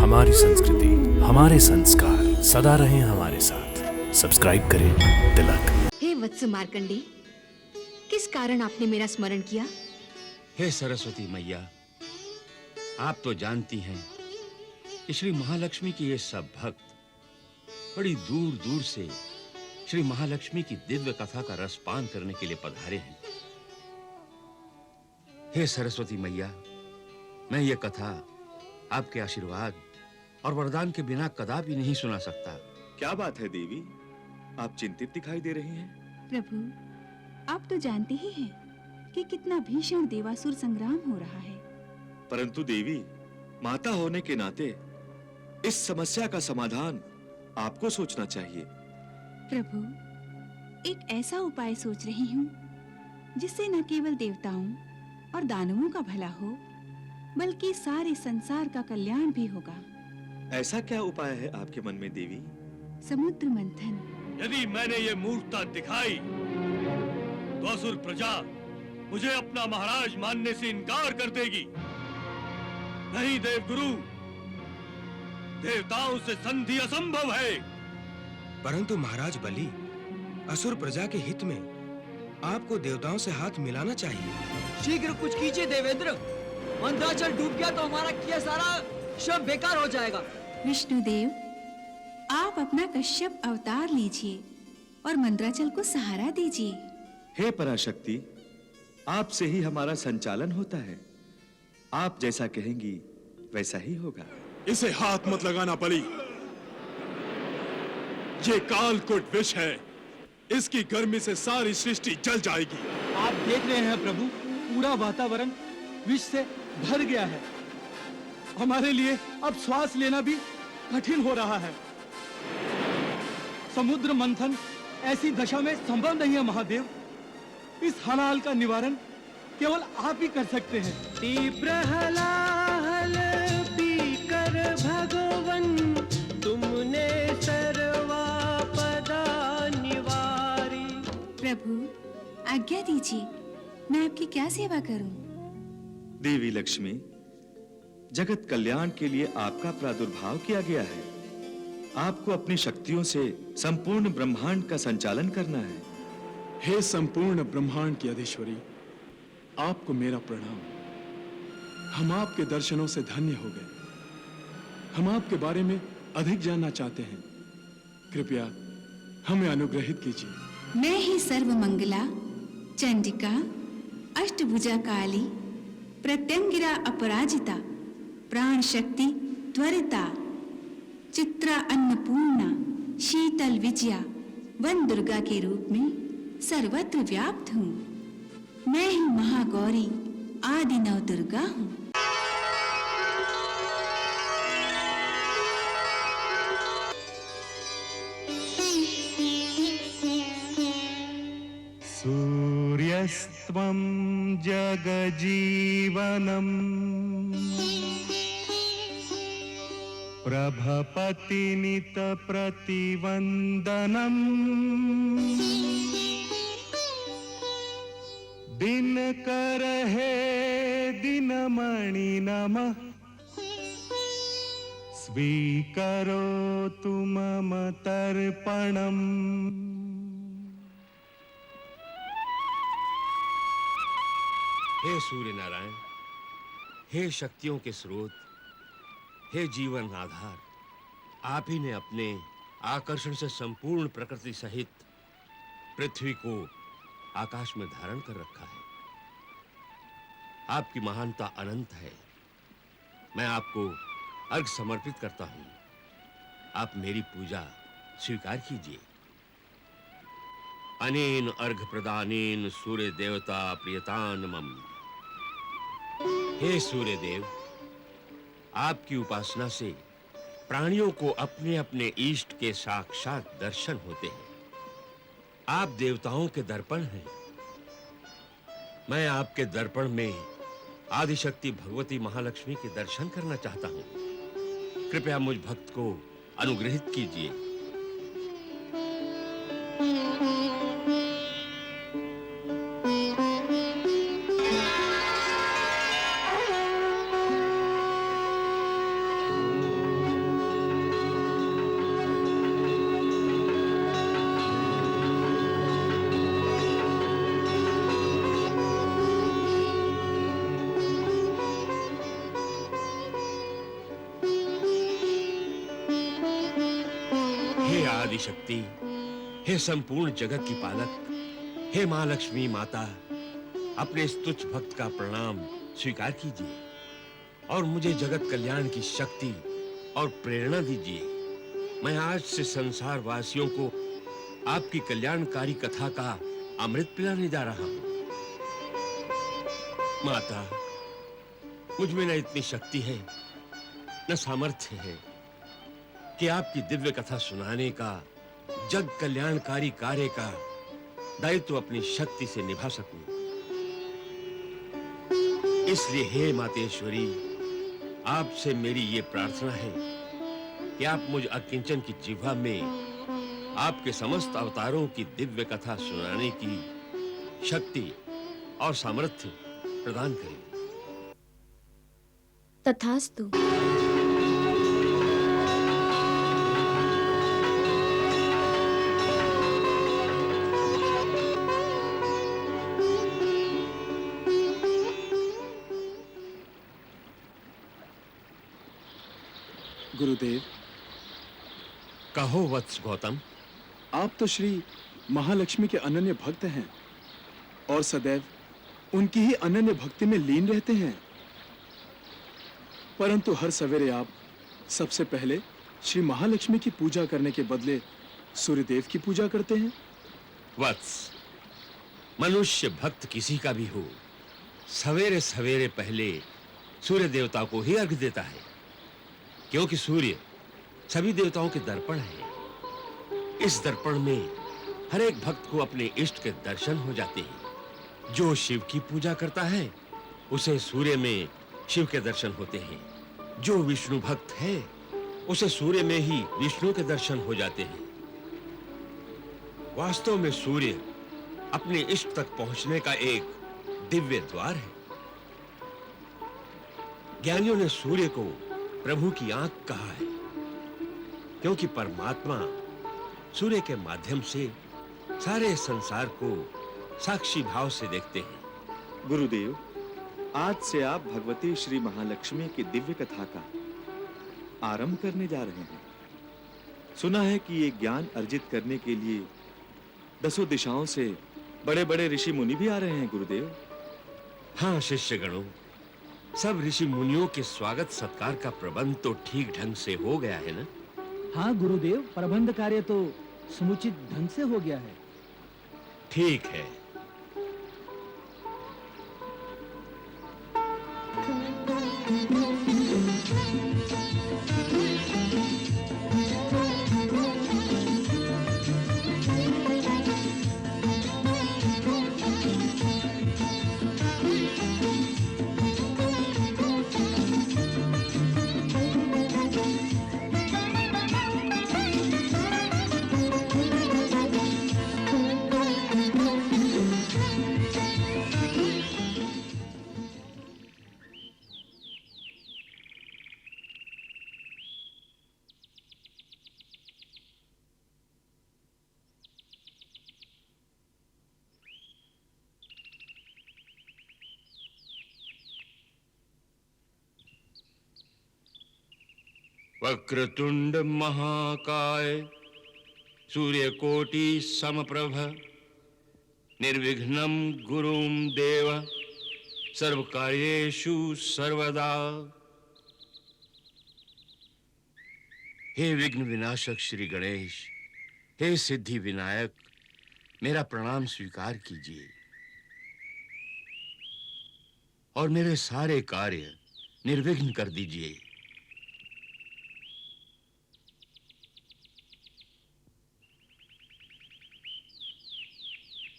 हमारी संस्कृति, हमारे संस्कार सदा रहें हमारे साथ। सब्सक्राइब करें तिलक। हे वत्स मार्कंडे, किस कारण आपने मेरा स्मरण किया? हे सरस्वती मैया, आप तो जानती हैं कि श्री महालक्ष्मी के ये सब भक्त बड़ी दूर दूर से श्री महालक्ष्मी की दिव्य कथा का रसपान करने के लिए पधारे हैं। हे सरस्वती मैया, मैं ये कथा आपके आशीर्वाद और वरदान के बिना कदापि नहीं सुना सकता। क्या बात है देवी, आप चिंतित दिखाई दे रही हैं। प्रभु, आप तो जानते ही हैं कि कितना भीषण देवासुर संग्राम हो रहा है। परंतु देवी, माता होने के नाते इस समस्या का समाधान आपको सोचना चाहिए। प्रभु, एक ऐसा उपाय सोच रही हूँ जिससे न केवल देवताओं और दानवों का भला हो, बल्कि सारे संसार का कल्याण भी होगा। ऐसा क्या उपाय है आपके मन में देवी? समुद्र मंथन। यदि मैंने ये मूर्खता दिखाई तो असुर प्रजा मुझे अपना महाराज मानने से इनकार कर देगी। नहीं देवगुरु, देवताओं से संधि असंभव है। परंतु महाराज बलि, असुर प्रजा के हित में आपको देवताओं से हाथ मिलाना चाहिए। शीघ्र कुछ कीजिए देवेंद्र, मंदराचल डूब गया तो हमारा किया सारा श्रम बेकार हो जाएगा। विष्णुदेव, आप अपना कश्यप अवतार लीजिए और मंदराचल को सहारा दीजिए। हे पराशक्ति, आपसे ही हमारा संचालन होता है। आप जैसा कहेंगी वैसा ही होगा। इसे हाथ मत लगाना बलि, ये कालकूट विष है। इसकी गर्मी से सारी सृष्टि जल जाएगी। आप देख रहे हैं प्रभु, पूरा वातावरण विष से भर गया है। हमारे लिए अब श्वास लेना भी कठिन हो रहा है। समुद्र मंथन ऐसी दशा में संभव नहीं है महादेव। इस हलाहल का निवारण केवल आप ही कर सकते हैं। तीव्र हलाहल पीकर भगवन, तुमने सर्वापदा निवारी। प्रभु, आज्ञा दीजिए, मैं आपकी क्या सेवा करूं? देवी लक्ष्मी, जगत कल्याण के लिए आपका प्रादुर्भाव किया गया है। आपको अपनी शक्तियों से संपूर्ण ब्रह्मांड का संचालन करना है। हे संपूर्ण ब्रह्मांड की अधीश्वरी, आपको मेरा प्रणाम। हम आपके दर्शनों से धन्य हो गए। हम आपके बारे में अधिक जानना चाहते हैं। कृपया हमें अनुग्रहित कीजिए। मैं ही सर्वमंगला, चंडिका, अष्टभुजा काली, प्रत्यंगिरा अपराजिता, प्राण शक्ति त्वरिता, चित्रा अन्नपूर्णा, शीतल विजया, वन दुर्गा के रूप में सर्वत्र व्याप्त हूँ। मैं ही महागौरी आदि नव दुर्गा हूँ। सूर्यस्त्वं जगजीवनम्, प्रभपतिनित प्रतिवंदनम्, दिनकर हे दिनमणि नमः, स्वीकरोतु मम तर्पणम्। हे सूर्य नारायण, हे शक्तियों के स्रोत, हे जीवन आधार, आप ही ने अपने आकर्षण से संपूर्ण प्रकृति सहित पृथ्वी को आकाश में धारण कर रखा है। आपकी महानता अनंत है। मैं आपको अर्घ समर्पित करता हूं। आप मेरी पूजा स्वीकार कीजिए। अनेन अर्घ प्रदानेन सूर्य देवता प्रियतानमम्। हे सूर्य देव, आपकी उपासना से प्राणियों को अपने अपने इष्ट के साक्षात दर्शन होते हैं। आप देवताओं के दर्पण हैं। मैं आपके दर्पण में आदिशक्ति भगवती महालक्ष्मी के दर्शन करना चाहता हूं। कृपया मुझ भक्त को अनुग्रहित कीजिए। आदि शक्ति, हे संपूर्ण जगत की पालक, हे मां लक्ष्मी माता, अपने इस तुच्छ भक्त का प्रणाम स्वीकार कीजिए और मुझे जगत कल्याण की शक्ति और प्रेरणा दीजिए। मैं आज से संसार वासियों को आपकी कल्याणकारी कथा का अमृत पिलाने जा रहा हूं। माता, मुझ में न इतनी शक्ति है न सामर्थ्य है कि आपकी दिव्य कथा सुनाने का, जग कल्याणकारी कार्य का दायित्व अपनी शक्ति से निभा सकूं। इसलिए हे मातेश्वरी, आपसे मेरी ये प्रार्थना है कि आप मुझ अकिंचन की जिह्वा में आपके समस्त अवतारों की दिव्य कथा सुनाने की शक्ति और सामर्थ्य प्रदान करें। तथास्तु। गुरुदेव, कहो वत्स गौतम। आप तो श्री महालक्ष्मी के अनन्य भक्त हैं और सदैव उनकी ही अनन्य भक्ति में लीन रहते हैं, परंतु हर सवेरे आप सबसे पहले श्री महालक्ष्मी की पूजा करने के बदले सूर्यदेव की पूजा करते हैं। वत्स, मनुष्य भक्त किसी का भी हो, सवेरे सवेरे पहले सूर्य देवता को ही अर्घ देता है, क्योंकि सूर्य सभी देवताओं के दर्पण है। इस दर्पण में हर एक भक्त को अपने इष्ट के दर्शन हो जाते हैं। जो शिव की पूजा करता है उसे सूर्य में शिव के दर्शन होते हैं। जो विष्णु भक्त है उसे सूर्य में ही विष्णु के दर्शन हो जाते हैं। वास्तव में सूर्य अपने इष्ट तक पहुंचने का एक दिव्य द्वार है। ज्ञानियों ने सूर्य को प्रभु की आंख कहा है, क्योंकि परमात्मा सूर्य के माध्यम से सारे संसार को साक्षी भाव से देखते हैं। गुरुदेव, आज से आप भगवती श्री महालक्ष्मी की दिव्य कथा का आरंभ करने जा रहे हैं। सुना है कि ये ज्ञान अर्जित करने के लिए दसों दिशाओं से बड़े-बड़े ऋषि मुनि भी आ रहे हैं गुरुदेव। हाँ शिष्यगणों, सब ऋषि मुनियों के स्वागत सत्कार का प्रबंध तो ठीक ढंग से हो गया है ना? हाँ गुरुदेव, प्रबंध कार्य तो समुचित ढंग से हो गया है। ठीक है। वक्रतुंड महाकाय, सूर्यकोटि समप्रभ, निर्विघ्नं गुरुं देव, सर्वकार्येषु सर्वदा। हे विघ्न विनाशक श्री गणेश, हे सिद्धि विनायक, मेरा प्रणाम स्वीकार कीजिए और मेरे सारे कार्य निर्विघ्न कर दीजिए।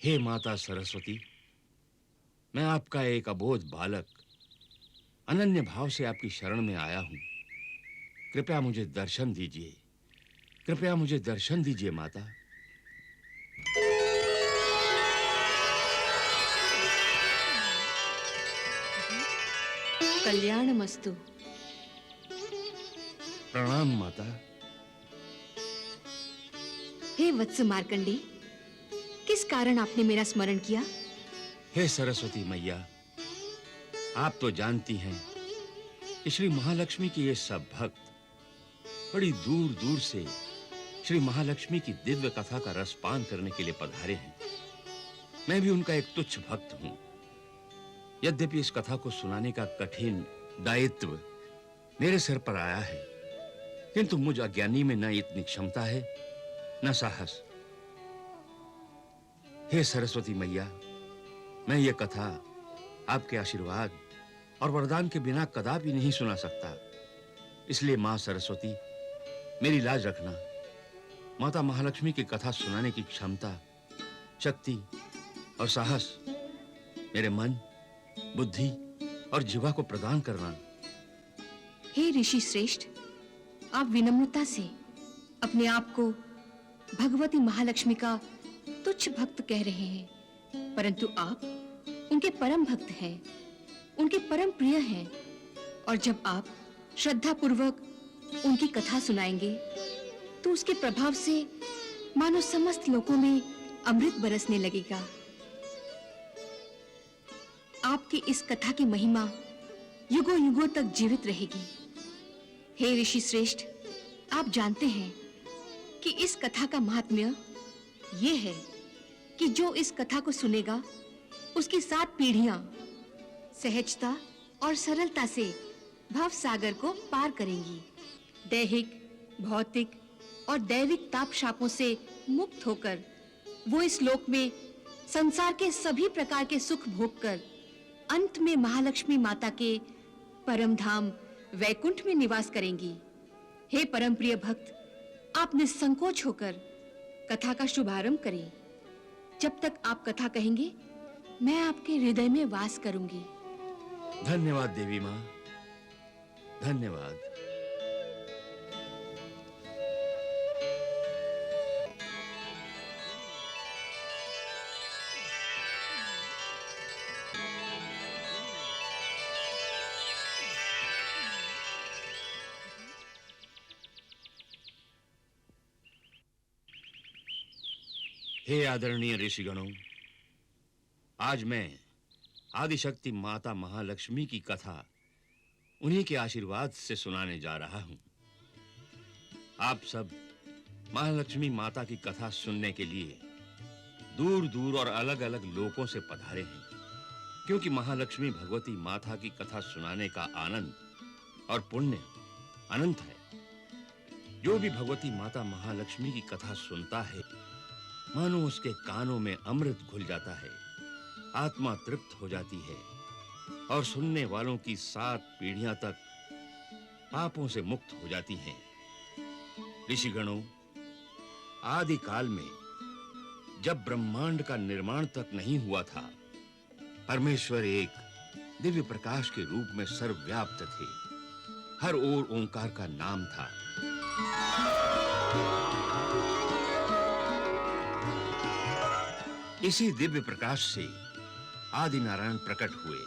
हे माता सरस्वती, मैं आपका एक अबोध बालक अनन्य भाव से आपकी शरण में आया हूं। कृपया मुझे दर्शन दीजिए, कृपया मुझे दर्शन दीजिए माता। कल्याणमस्तु। प्रणाम माता। हे वत्स मार्कंडी, किस कारण आपने मेरा स्मरण किया? हे सरस्वती मैया, आप तो जानती हैं कि श्री महालक्ष्मी के ये सब भक्त बड़ी दूर दूर से श्री महालक्ष्मी की दिव्य कथा का रसपान करने के लिए पधारे हैं। मैं भी उनका एक तुच्छ भक्त हूं। यद्यपि इस कथा को सुनाने का कठिन दायित्व मेरे सिर पर आया है, किंतु मुझ अज्ञानी में न इतनी क्षमता है न साहस। हे सरस्वती मैया, मैं ये कथा आपके आशीर्वाद और वरदान के बिना कदापि नहीं सुना सकता। इसलिए मां सरस्वती, मेरी लाज रखना। माता महालक्ष्मी की कथा सुनाने की क्षमता, शक्ति और साहस मेरे मन, बुद्धि और जीवा को प्रदान करना। हे ऋषि श्रेष्ठ, आप विनम्रता से अपने आप को भगवती महालक्ष्मी का तुच्छ भक्त कह रहे हैं, परंतु आप उनके परम भक्त हैं, उनके परम प्रिय हैं। और जब आप श्रद्धा पूर्वक उनकी कथा सुनाएंगे तो उसके प्रभाव से मानो समस्त लोगों में अमृत बरसने लगेगा। आपकी इस कथा की महिमा युगों युगों तक जीवित रहेगी। हे ऋषि श्रेष्ठ, आप जानते हैं कि इस कथा का महात्म्य ये है कि जो इस कथा को सुनेगा उसकी 7 पीढ़ियां सहजता और सरलता से भव सागर को पार करेंगी। दैहिक, भौतिक और दैविक ताप शापों से मुक्त होकर वो इस लोक में संसार के सभी प्रकार के सुख भोग कर अंत में महालक्ष्मी माता के परम धाम वैकुंठ में निवास करेंगी। हे परम प्रिय भक्त, आप निसंकोच होकर कथा का शुभारंभ करें। जब तक आप कथा कहेंगे, मैं आपके हृदय में वास करूंगी। धन्यवाद देवी मां, धन्यवाद। हे आदरणीय ऋषिगणों, आज मैं आदिशक्ति माता महालक्ष्मी की कथा उन्हीं के आशीर्वाद से सुनाने जा रहा हूं। आप सब महालक्ष्मी माता की कथा सुनने के लिए दूर-दूर और अलग-अलग लोकों से पधारे हैं, क्योंकि महालक्ष्मी भगवती माता की कथा सुनाने का आनंद और पुण्य अनंत है। जो भी भगवती माता महालक्ष्मी की कथा सुनता है, मानो उसके कानों में अमृत घुल जाता है, आत्मा तृप्त हो जाती है और सुनने वालों की 7 पीढ़ियां तक पापों से मुक्त हो जाती हैं। ऋषिगणों, आदि काल में जब ब्रह्मांड का निर्माण तक नहीं हुआ था, परमेश्वर एक दिव्य प्रकाश के रूप में सर्वव्याप्त थे। हर ओर ओंकार का नाम था। इसी दिव्य प्रकाश से आदि नारायण प्रकट हुए।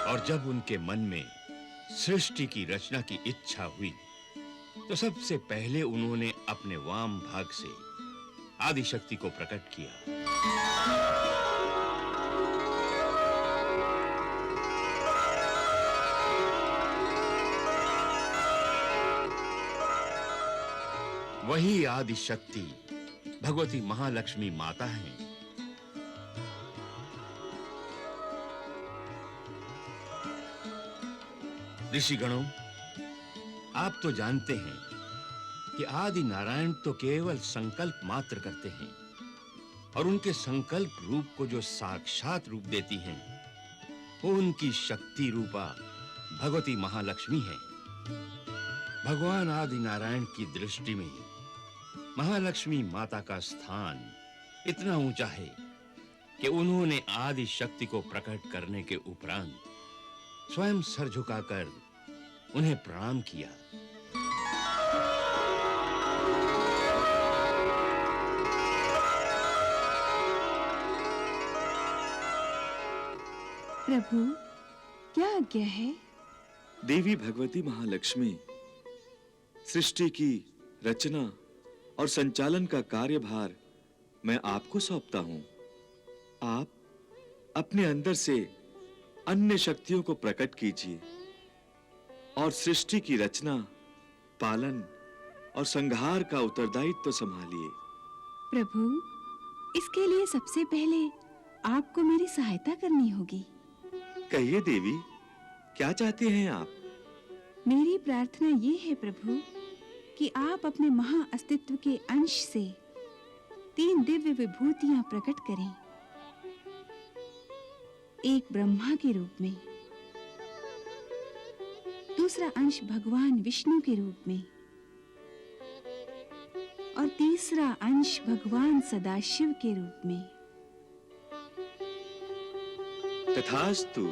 और जब उनके मन में सृष्टि की रचना की इच्छा हुई, तो सबसे पहले उन्होंने अपने वाम भाग से आदि शक्ति को प्रकट किया। वही आदि शक्ति भगवती महालक्ष्मी माता हैं। ऋषिगणों, आप तो जानते हैं कि आदि नारायण तो केवल संकल्प मात्र करते हैं, और उनके संकल्प रूप को जो साक्षात रूप देती हैं, वो उनकी शक्ति रूपा भगवती महालक्ष्मी है। भगवान आदि नारायण की दृष्टि में महालक्ष्मी माता का स्थान इतना ऊंचा है कि उन्होंने आदि शक्ति को प्रकट करने के उपरांत स्वयं सर झुकाकर उन्हें प्रणाम किया। प्रभु, क्या आज्ञा है? देवी भगवती महालक्ष्मी, सृष्टि की रचना और संचालन का कार्यभार मैं आपको सौंपता हूं। आप अपने अंदर से अन्य शक्तियों को प्रकट कीजिए और सृष्टि की रचना, पालन और संहार का उत्तरदायित्व संभालिए। प्रभु, इसके लिए सबसे पहले आपको मेरी सहायता करनी होगी। कहिए देवी, क्या चाहते हैं आप? मेरी प्रार्थना ये है प्रभु कि आप अपने महा अस्तित्व के अंश से 3 दिव्य विभूतियां प्रकट करें। एक ब्रह्मा के रूप में, दूसरा अंश भगवान विष्णु के रूप में और तीसरा अंश भगवान सदाशिव के रूप में। तथास्तु।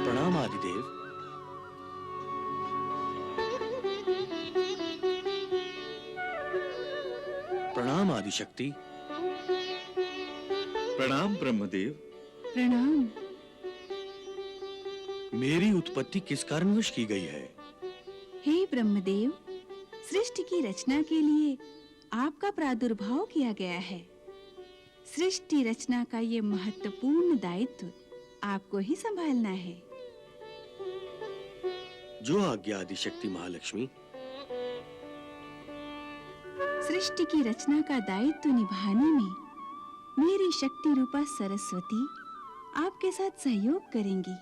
प्रणाम आदिदेव। प्रणाम आदिशक्ति। प्रणाम ब्रह्मदेव। प्रणाम। मेरी उत्पत्ति किस कारणवश की गई है? हे ब्रह्मदेव, सृष्टि की रचना के लिए आपका प्रादुर्भाव किया गया है। सृष्टि रचना का ये महत्वपूर्ण दायित्व आपको ही संभालना है। जो आज्ञा आदिशक्ति महालक्ष्मी। सृष्टि की रचना का दायित्व निभाने में मेरी शक्ति रूपा सरस्वती आपके साथ सहयोग करेंगी।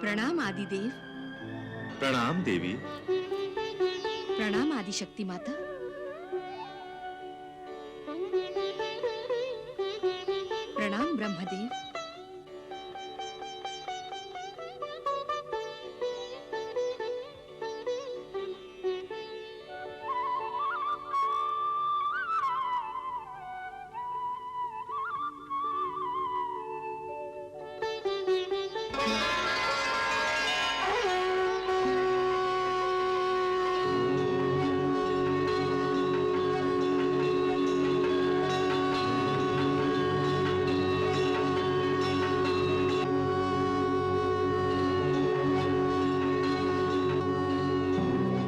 प्रणाम आदिदेव। प्रणाम देवी। प्रणाम आदिशक्ति माता। प्रणाम ब्रह्मदेव।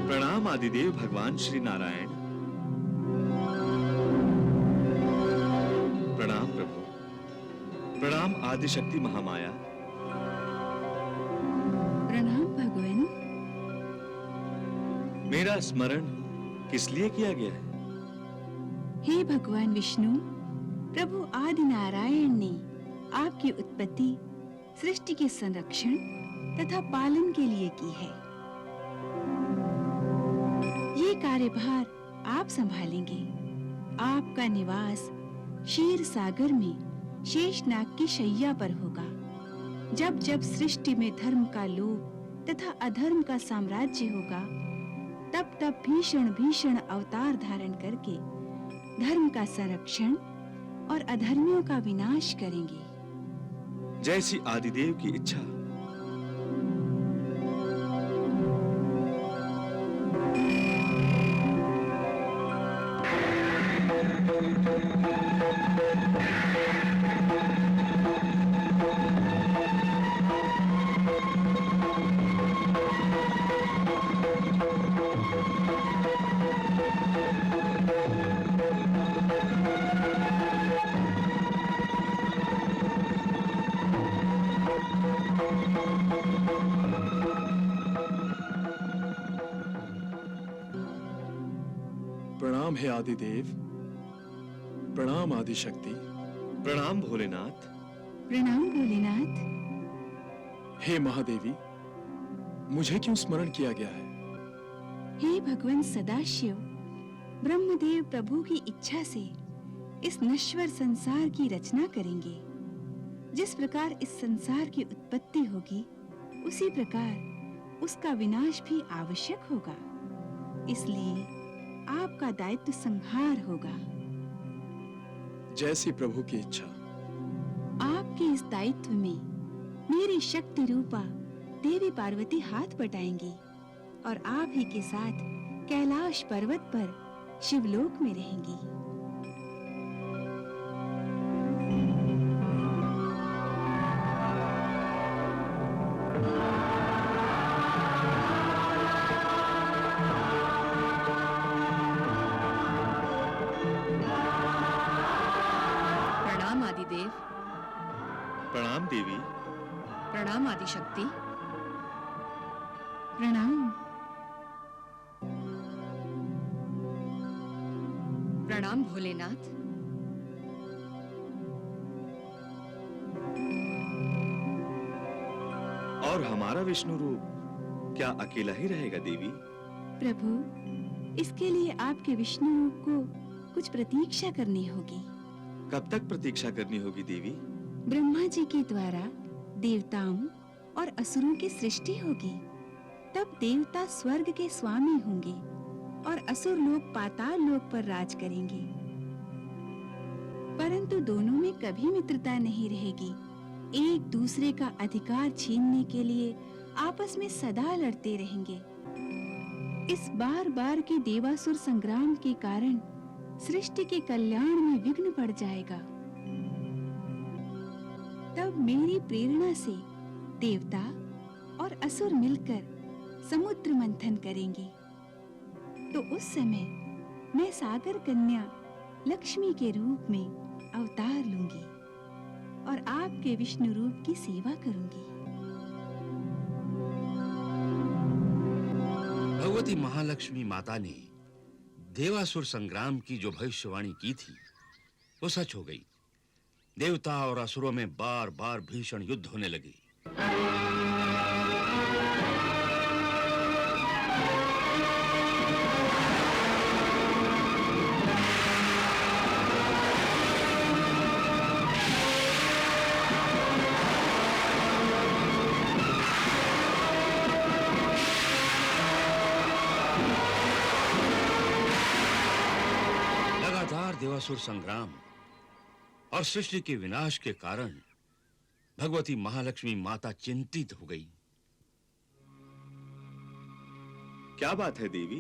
प्रणाम आदिदेव भगवान श्री नारायण। प्रणाम प्रभु। प्रणाम आदिशक्ति महामाया। प्रणाम भगवान। मेरा स्मरण किस लिए किया गया है? हे भगवान विष्णु, प्रभु आदि नारायण ने आपकी उत्पत्ति सृष्टि के संरक्षण तथा पालन के लिए की है। ये कार्यभार आप संभालेंगे। आपका निवास क्षीर सागर में शेषनाग की शैया पर होगा। जब जब सृष्टि में धर्म का लोभ तथा अधर्म का साम्राज्य होगा, तब तब भीषण भीषण अवतार धारण करके धर्म का संरक्षण और अधर्मियों का विनाश करेंगे। जैसी आदिदेव की इच्छा। प्रणाम हे आदिदेव। प्रणाम आदिशक्ति। प्रणाम भोलेनाथ। प्रणाम भोलेनाथ। हे महादेवी, मुझे क्यों स्मरण किया गया है? हे भगवान सदाशिव, ब्रह्मदेव प्रभु की इच्छा से इस नश्वर संसार की रचना करेंगे। जिस प्रकार इस संसार की उत्पत्ति होगी, उसी प्रकार उसका विनाश भी आवश्यक होगा। इसलिए आपका दायित्व संहार होगा। जैसी प्रभु की इच्छा। आपके इस दायित्व में मेरी शक्ति रूपा देवी पार्वती हाथ बटाएंगी और आप ही के साथ कैलाश पर्वत पर शिवलोक में रहेंगी। प्रणाम आदिदेव। प्रणाम देवी। प्रणाम आदिशक्ति। प्रणाम। प्रणाम भोलेनाथ। और हमारा विष्णु रूप क्या अकेला ही रहेगा देवी? प्रभु, इसके लिए आपके विष्णु रूप को कुछ प्रतीक्षा करनी होगी। कब तक प्रतीक्षा करनी होगी देवी? ब्रह्मा जी के द्वारा देवताओं और असुरों की सृष्टि होगी। तब देवता स्वर्ग के स्वामी होंगे और असुर लोग पाताल लोक पर राज करेंगे। परंतु दोनों में कभी मित्रता नहीं रहेगी। एक दूसरे का अधिकार छीनने के लिए आपस में सदा लड़ते रहेंगे। इस बार बार के देवासुर संग्राम के कारण सृष्टि के कल्याण में विघ्न पड़ जाएगा। तब मेरी प्रेरणा से देवता और असुर मिलकर समुद्र मंथन करेंगे। तो उस समय मैं सागर कन्या लक्ष्मी के रूप में अवतार लूंगी और आपके विष्णु रूप की सेवा करूंगी। भगवती महालक्ष्मी माता ने देवासुर संग्राम की जो भविष्यवाणी की थी, वो सच हो गई। देवता और असुरों में बार-बार भीषण युद्ध होने लगे। देवासुर संग्राम और सृष्टि के विनाश के कारण भगवती महालक्ष्मी माता चिंतित हो गई। क्या बात है देवी,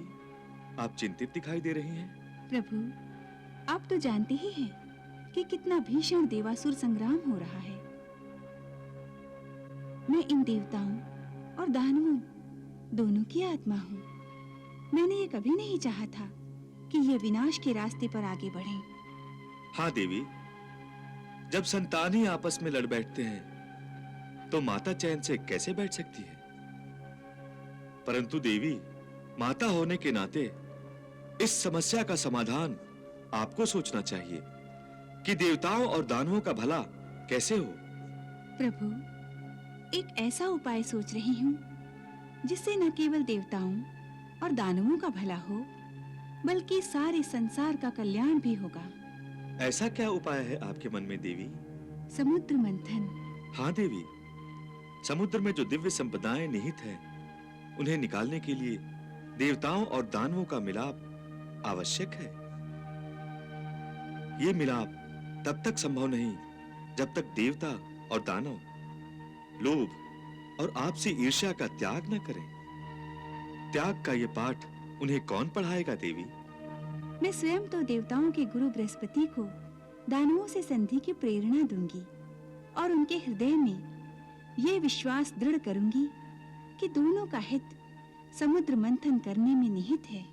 आप चिंतित दिखाई दे रही हैं? प्रभु, आप तो जानते ही हैं कि कितना भीषण देवासुर संग्राम हो रहा है। मैं इन देवताओं और दानवों दोनों की आत्मा हूँ। मैंने ये कभी नहीं चाहा था कि ये विनाश के रास्ते पर आगे बढ़ें। हाँ देवी, जब संतान ही आपस में लड़ बैठते हैं तो माता चैन से कैसे बैठ सकती है? परंतु देवी, माता होने के नाते इस समस्या का समाधान आपको सोचना चाहिए कि देवताओं और दानवों का भला कैसे हो। प्रभु, एक ऐसा उपाय सोच रही हूँ जिससे न केवल देवताओं और दानवों का भला हो, बल्कि सारे संसार का कल्याण भी होगा। ऐसा क्या उपाय है आपके मन में देवी? समुद्र मंथन। हाँ देवी, समुद्र में जो दिव्य संपदाएं निहित हैं, उन्हें निकालने के लिए देवताओं और दानवों का मिलाप आवश्यक है। ये मिलाप तब तक संभव नहीं जब तक देवता और दानव लोभ और आपसी ईर्ष्या का त्याग न करें। त्याग का ये पाठ उन्हें कौन पढ़ाएगा देवी? मैं स्वयं तो देवताओं के गुरु बृहस्पति को दानवों से संधि की प्रेरणा दूंगी और उनके हृदय में ये विश्वास दृढ़ करूंगी कि दोनों का हित समुद्र मंथन करने में निहित है।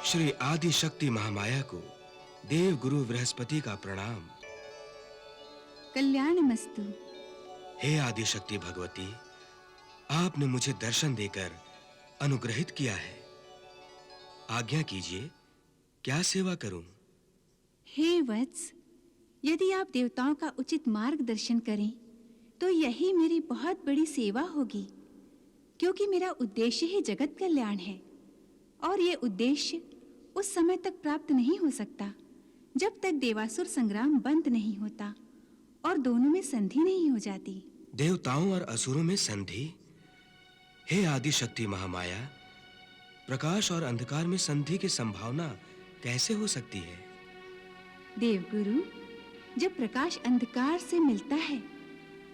श्री आदि शक्ति महामाया को देव गुरु बृहस्पति का प्रणाम। कल्याणमस्तु। हे आदि शक्ति भगवती, आपने मुझे दर्शन देकर अनुग्रहित किया है। आज्ञा कीजिए, क्या सेवा करूं? हे वत्स, यदि आप देवताओं का उचित मार्गदर्शन करें तो यही मेरी बहुत बड़ी सेवा होगी, क्योंकि मेरा उद्देश्य ही जगत कल्याण है और ये उद्देश्य उस समय तक प्राप्त नहीं हो सकता जब तक देवासुर संग्राम बंद नहीं होता और दोनों में संधि नहीं हो जाती। देवताओं और असुरों में संधि? हे आदि शक्ति महामाया, प्रकाश और अंधकार में संधि की संभावना कैसे हो सकती है? देवगुरु, जब प्रकाश अंधकार से मिलता है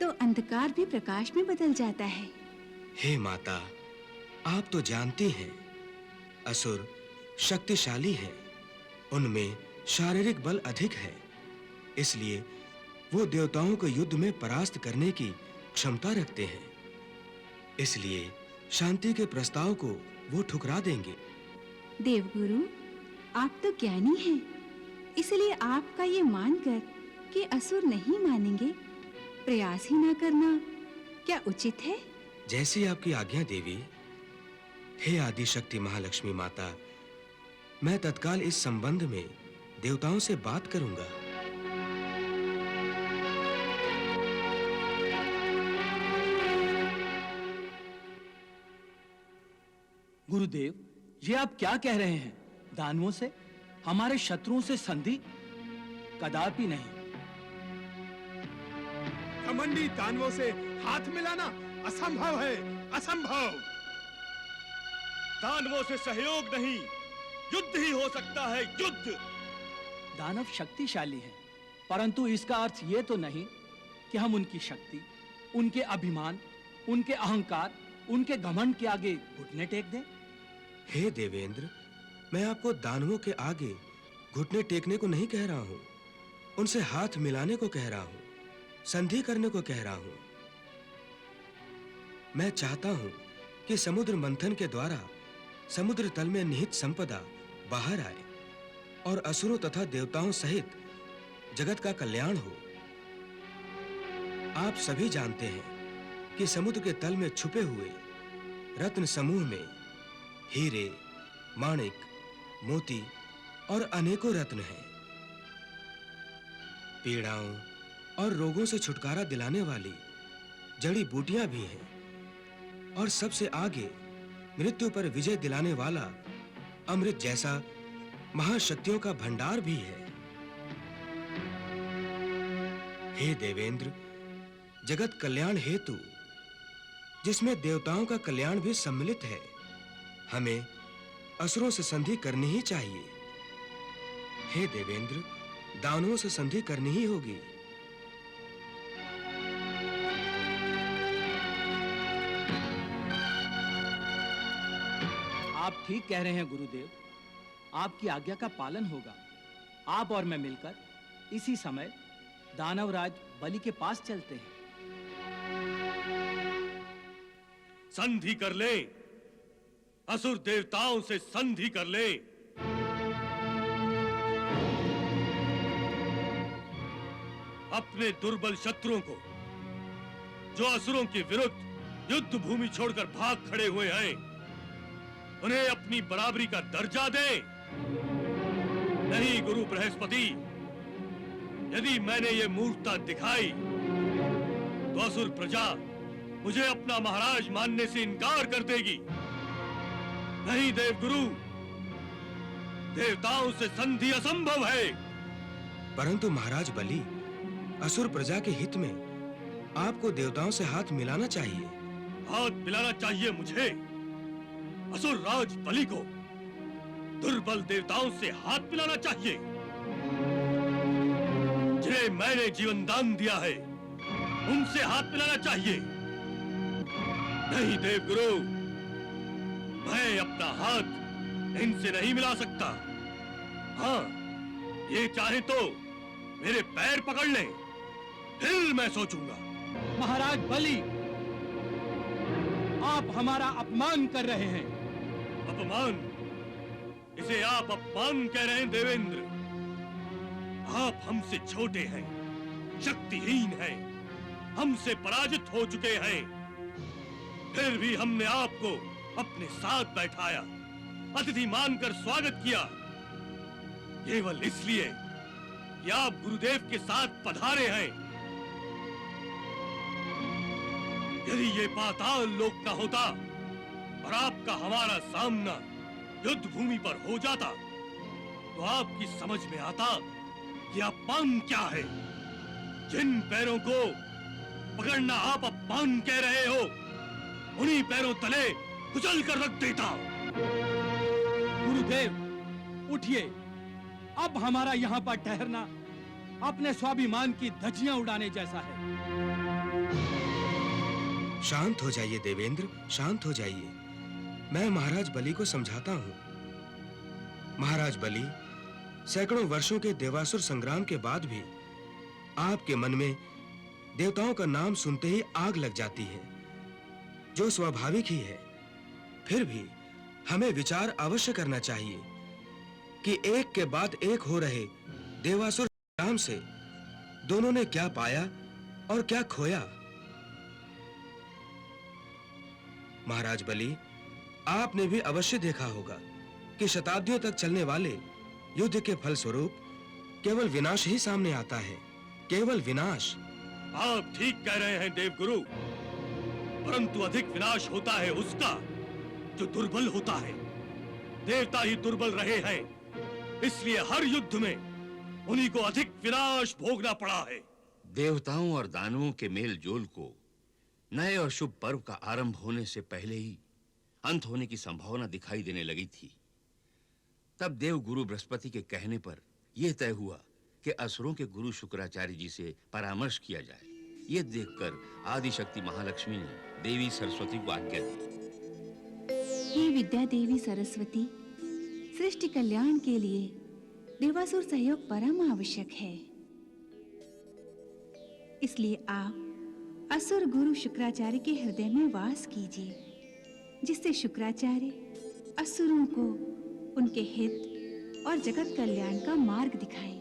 तो अंधकार भी प्रकाश में बदल जाता है। हे माता, आप तो जानती हैं, असुर शक्तिशाली हैं, उनमें शारीरिक बल अधिक है, इसलिए वो देवताओं को युद्ध में परास्त करने की क्षमता रखते हैं। इसलिए शांति के प्रस्ताव को वो ठुकरा देंगे। देवगुरु, आप तो ज्ञानी हैं, इसलिए आपका ये मानकर कि असुर नहीं मानेंगे, प्रयास ही ना करना क्या उचित है? जैसी आपकी आज्ञा देवी। हे आदि शक्ति महालक्ष्मी माता, मैं तत्काल इस संबंध में देवताओं से बात करूंगा। गुरुदेव, ये आप क्या कह रहे हैं? दानवों से, हमारे शत्रुओं से संधि? कदापि नहीं। घमंडी दानवों से हाथ मिलाना असंभव है, असंभव। दानवों से सहयोग नहीं, युद्ध ही हो सकता है, युद्ध। दानव शक्तिशाली हैं, परंतु इसका अर्थ ये तो नहीं कि हम उनकी शक्ति, उनके अभिमान, उनके अहंकार, उनके घमंड के आगे घुटने टेक दें। हे देवेंद्र, मैं आपको दानवों के आगे घुटने टेकने को नहीं कह रहा हूं, उनसे हाथ मिलाने को कह रहा हूं, संधि करने को कह रहा हूं। मैं चाहता हूं कि समुद्र मंथन के द्वारा समुद्र तल में निहित संपदा बाहर आए और असुरों तथा देवताओं सहित जगत का कल्याण हो। आप सभी जानते हैं कि समुद्र के तल में छुपे हुए रत्न समूह में हीरे, माणिक, मोती और अनेकों रत्न हैं। पीड़ाओं और रोगों से छुटकारा दिलाने वाली जड़ी बूटियां भी हैं और सबसे आगे मृत्यु पर विजय दिलाने वाला अमृत जैसा महाशक्तियों का भंडार भी है। हे देवेंद्र, जगत कल्याण हेतु जिसमें देवताओं का कल्याण भी सम्मिलित है, हमें असुरों से संधि करनी ही चाहिए। हे देवेंद्र, दानवों से संधि करनी ही होगी। आप ठीक कह रहे हैं गुरुदेव, आपकी आज्ञा का पालन होगा। आप और मैं मिलकर इसी समय दानवराज बलि के पास चलते हैं। संधि कर ले, असुर देवताओं से संधि कर ले। अपने दुर्बल शत्रुओं को, जो असुरों के विरुद्ध युद्ध भूमि छोड़कर भाग खड़े हुए हैं, उन्हें अपनी बराबरी का दर्जा दे। नहीं गुरु बृहस्पति, यदि मैंने ये मूर्खता दिखाई तो असुर प्रजा मुझे अपना महाराज मानने से इनकार कर देगी। नहीं देवगुरु, देवताओं से संधि असंभव है। परंतु महाराज बलि, असुर प्रजा के हित में आपको देवताओं से हाथ मिलाना चाहिए। हाथ मिलाना चाहिए मुझे, असुर राज बलि को दुर्बल देवताओं से हाथ मिलाना चाहिए, जिन्हें मैंने जीवन दान दिया है, उनसे हाथ मिलाना चाहिए। नहीं देवगुरु, मैं अपना हाथ इनसे नहीं मिला सकता। हाँ, ये चाहे तो मेरे पैर पकड़ लें, फिर मैं सोचूंगा। महाराज बलि, आप हमारा अपमान कर रहे हैं। अपमान? इसे आप अपमान कह रहे हैं देवेंद्र? आप हमसे छोटे हैं, शक्तिहीन हैं, हमसे पराजित हो चुके हैं। फिर भी हमने आपको अपने साथ बैठाया, अतिथि मानकर स्वागत किया, केवल इसलिए कि आप गुरुदेव के साथ पधारे हैं। यदि ये पाताल लोक न होता और आपका हमारा सामना युद्ध भूमि पर हो जाता, तो आपकी समझ में आता कि अपमान क्या है। जिन पैरों को पकड़ना आप अपमान कह रहे हो, उन्हीं पैरों तले कुचल कर रख देता। गुरुदेव उठिए, अब हमारा यहाँ पर ठहरना अपने स्वाभिमान की धज्जियां उड़ाने जैसा है। शांत हो जाइए देवेंद्र, शांत हो जाइए। मैं महाराज बलि को समझाता हूँ। महाराज बलि, सैकड़ों वर्षों के देवासुर संग्राम के बाद भी आपके मन में देवताओं का नाम सुनते ही आग लग जाती है, जो स्वाभाविक ही है। फिर भी हमें विचार अवश्य करना चाहिए कि एक के बाद एक हो रहे देवासुर संग्राम से दोनों ने क्या पाया और क्या खोया। महाराज बलि, आपने भी अवश्य देखा होगा कि शताब्दियों तक चलने वाले युद्ध के फलस्वरूप केवल विनाश ही सामने आता है, केवल विनाश। आप ठीक कह रहे हैं देवगुरु, परंतु अधिक विनाश होता है उसका जो दुर्बल होता है। देवता ही दुर्बल रहे हैं, इसलिए हर युद्ध में उन्हीं को अधिक विनाश भोगना पड़ा है। देवताओं और दानवों के मेल जोल को नए और शुभ पर्व का आरंभ होने से पहले ही अंत होने की संभावना दिखाई देने लगी थी। तब देव गुरु बृहस्पति के कहने पर यह तय हुआ कि असुरों के गुरु शुक्राचार्य जी से परामर्श किया जाए। यह देखकर आदिशक्ति महालक्ष्मी ने देवी सरस्वती को आज्ञा दी। हे विद्या देवी सरस्वती, सृष्टि कल्याण के लिए देवासुर सहयोग परम आवश्यक है। इसलिए आप असुर गुरु शुक्राचार्य के हृदय में वास कीजिए, जिससे शुक्राचार्य असुरों को उनके हित और जगत कल्याण का मार्ग दिखाएं।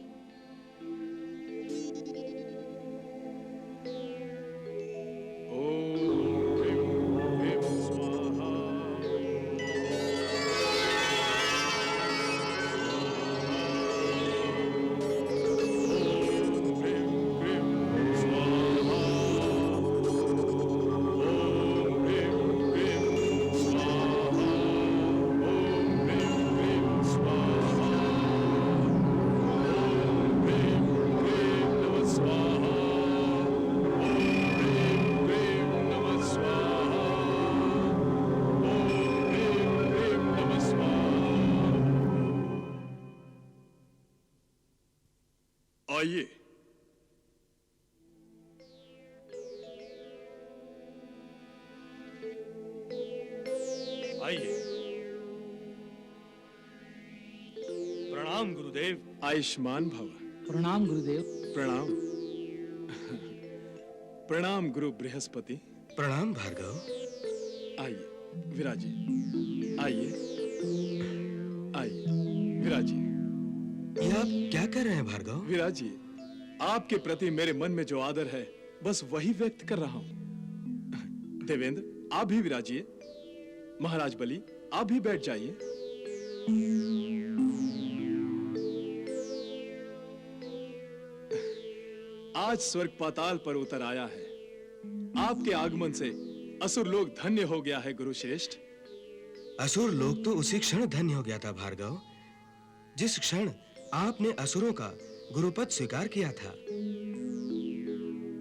आइए। आइए। प्रणाम गुरुदेव। आयुष्मान भव। प्रणाम गुरुदेव। प्रणाम। प्रणाम गुरु बृहस्पति। प्रणाम भार्गव। आइए विराजिए। आइए आइए विराजिए। ये आप क्या कर रहे हैं भार्गव? विराजिए। आपके प्रति मेरे मन में जो आदर है, बस वही व्यक्त कर रहा हूं। देवेंद्र, आप भी विराजिए। महाराज बलि, आप भी बैठ जाइए। आज स्वर्ग पाताल पर उतर आया है। आपके आगमन से असुर लोग धन्य हो गया है गुरु श्रेष्ठ। असुर लोग तो उसी क्षण धन्य हो गया था भार्गव, जिस क्षण आपने असुरों का गुरुपद स्वीकार किया था।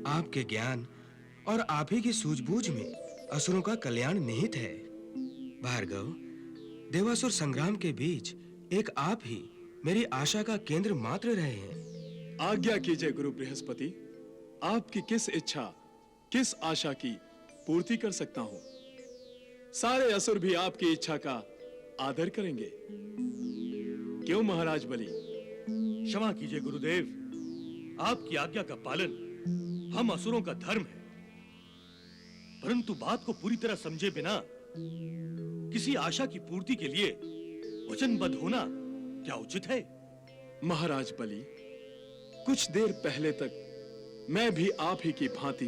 आपके ज्ञान और आप ही की सूझबूझ में असुरों का कल्याण निहित है। भार्गव, देवासुर संग्राम के बीच एक आप ही मेरी आशा का केंद्र मात्र रहे हैं। आज्ञा कीजिए गुरु बृहस्पति, आपकी किस इच्छा, किस आशा की पूर्ति कर सकता हूं। सारे असुर भी आपकी इच्छा का आदर करेंगे। क्यों महाराज बलि? क्षमा कीजिए गुरुदेव, आपकी आज्ञा का पालन हम असुरों का धर्म है, परंतु बात को पूरी तरह समझे बिना किसी आशा की पूर्ति के लिए वचनबद्ध होना क्या उचित है? महाराज बलि, कुछ देर पहले तक मैं भी आप ही की भांति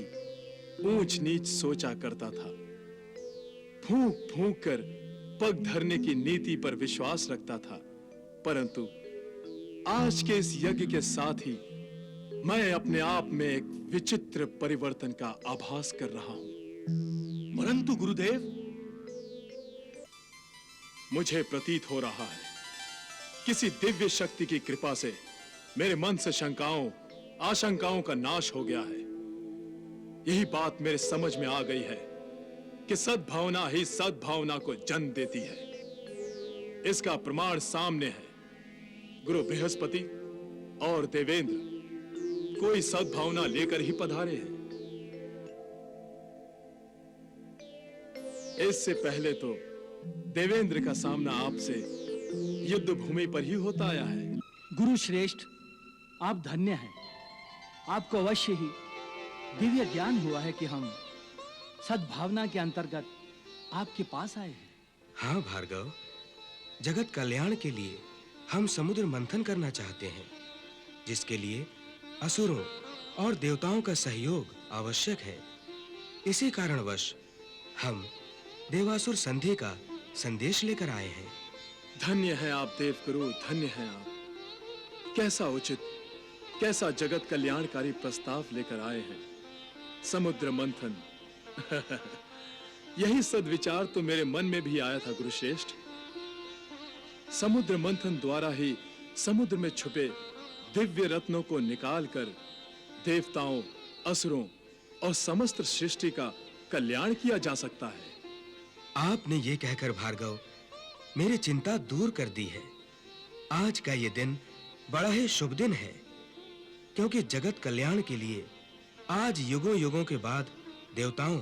ऊंच नीच सोचा करता था, फूंक फूंक कर पग धरने की नीति पर विश्वास रखता था, परंतु आज के इस यज्ञ के साथ ही मैं अपने आप में एक विचित्र परिवर्तन का आभास कर रहा हूं। परंतु गुरुदेव, मुझे प्रतीत हो रहा है किसी दिव्य शक्ति की कृपा से मेरे मन से शंकाओं आशंकाओं का नाश हो गया है। यही बात मेरे समझ में आ गई है कि सद्भावना ही सद्भावना को जन्म देती है। इसका प्रमाण सामने है। गुरु बृहस्पति और देवेंद्र कोई सद्भावना लेकर ही पधारे हैं। इससे पहले तो देवेंद्र का सामना आपसे युद्ध भूमि पर ही होता आया है। गुरु श्रेष्ठ, आप धन्य हैं। आपको अवश्य ही दिव्य ज्ञान हुआ है कि हम सद्भावना के अंतर्गत आपके पास आए हैं। हाँ भार्गव, जगत कल्याण के लिए हम समुद्र मंथन करना चाहते हैं, जिसके लिए असुरों और देवताओं का सहयोग आवश्यक है। इसी कारणवश हम देवासुर संधि का संदेश लेकर आए हैं। धन्य है आप देवगुरु, धन्य है आप। कैसा उचित, कैसा जगत कल्याणकारी प्रस्ताव लेकर आए हैं। समुद्र मंथन यही सद्विचार तो मेरे मन में भी आया था गुरुश्रेष्ठ। समुद्र मंथन द्वारा ही समुद्र में छुपे दिव्य रत्नों को निकालकर देवताओं, असुरों और समस्त सृष्टि का कल्याण किया जा सकता है। आपने ये कहकर भार्गव मेरी चिंता दूर कर दी है। आज का ये दिन बड़ा ही शुभ दिन है, क्योंकि जगत कल्याण के लिए आज युगों युगों के बाद देवताओं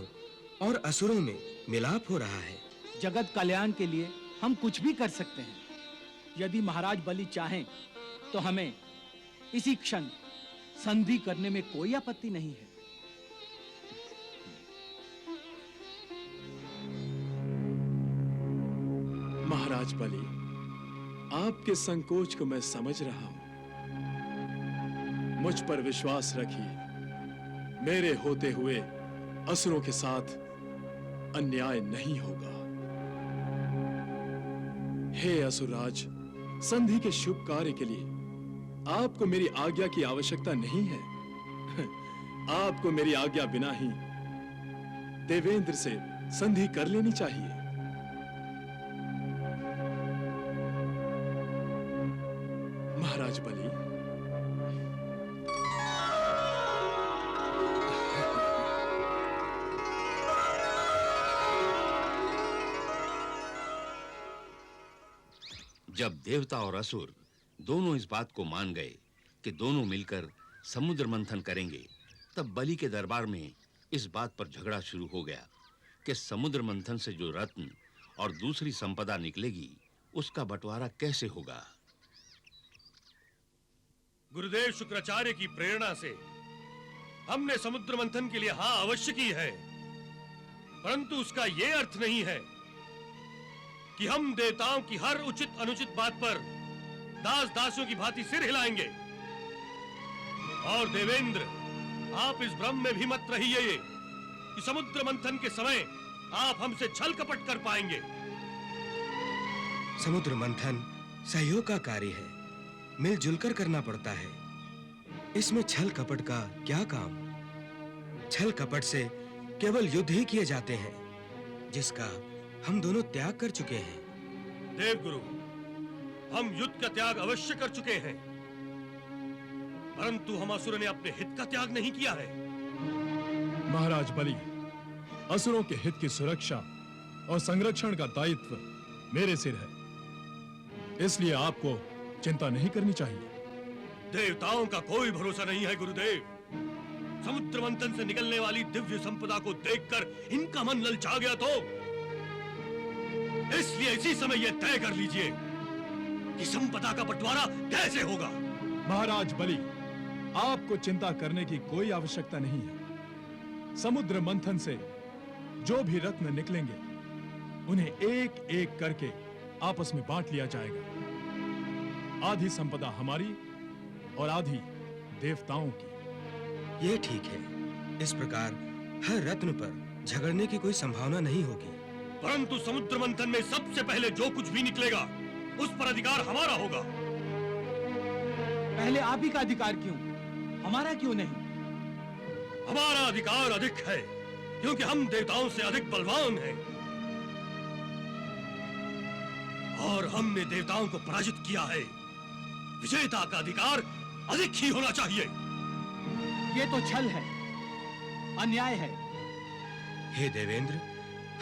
और असुरों में मिलाप हो रहा है। जगत कल्याण के लिए हम कुछ भी कर सकते हैं। यदि महाराज बलि चाहें तो हमें इसी क्षण संधि करने में कोई आपत्ति नहीं है। महाराज बलि, आपके संकोच को मैं समझ रहा हूं। मुझ पर विश्वास रखिए, मेरे होते हुए असुरों के साथ अन्याय नहीं होगा। हे असुरराज, संधि के शुभ कार्य के लिए आपको मेरी आज्ञा की आवश्यकता नहीं है। आपको मेरी आज्ञा बिना ही देवेंद्र से संधि कर लेनी चाहिए। महाराज बलि, जब देवता और असुर दोनों इस बात को मान गए कि दोनों मिलकर समुद्र मंथन करेंगे, तब बलि के दरबार में इस बात पर झगड़ा शुरू हो गया कि समुद्र मंथन से जो रत्न और दूसरी संपदा निकलेगी, उसका बंटवारा कैसे होगा। गुरुदेव शुक्राचार्य की प्रेरणा से हमने समुद्र मंथन के लिए हाँ अवश्य की है, परंतु उसका यह अर्थ नहीं है कि हम देवताओं की हर उचित अनुचित बात पर दास दासियों की भांति सिर हिलाएंगे। और देवेंद्र, आप इस भ्रम में भी मत रहिए कि समुद्र मंथन के समय आप हमसे छल कपट कर पाएंगे। समुद्र मंथन सहयोग का कार्य है, मिलजुल कर करना पड़ता है। इसमें छल कपट का क्या काम? छल कपट से केवल युद्ध ही किए जाते हैं, जिसका हम दोनों त्याग कर चुके हैं। देवगुरु, हम युद्ध का त्याग अवश्य कर चुके हैं, परंतु हम असुर ने अपने हित का त्याग नहीं किया है। महाराज बलि, असुरों के हित की सुरक्षा और संरक्षण का दायित्व मेरे सिर है, इसलिए आपको चिंता नहीं करनी चाहिए। देवताओं का कोई भरोसा नहीं है गुरुदेव। समुद्र मंथन से निकलने वाली दिव्य संपदा को देखकर इनका मन ललचा गया, तो इसलिए इसी समय यह तय कर लीजिए कि संपदा का बंटवारा कैसे होगा। महाराज बलि, आपको चिंता करने की कोई आवश्यकता नहीं है। समुद्र मंथन से जो भी रत्न निकलेंगे, उन्हें एक एक करके आपस में बांट लिया जाएगा। आधी संपदा हमारी और आधी देवताओं की। ये ठीक है। इस प्रकार हर रत्न पर झगड़ने की कोई संभावना नहीं होगी। परंतु समुद्र मंथन में सबसे पहले जो कुछ भी निकलेगा उस पर अधिकार हमारा होगा। पहले आप ही का अधिकार क्यों, हमारा क्यों नहीं? हमारा अधिकार अधिक है क्योंकि हम देवताओं से अधिक बलवान हैं और हमने देवताओं को पराजित किया है। विजेता का अधिकार अधिक ही होना चाहिए। ये तो छल है, अन्याय है। हे देवेंद्र,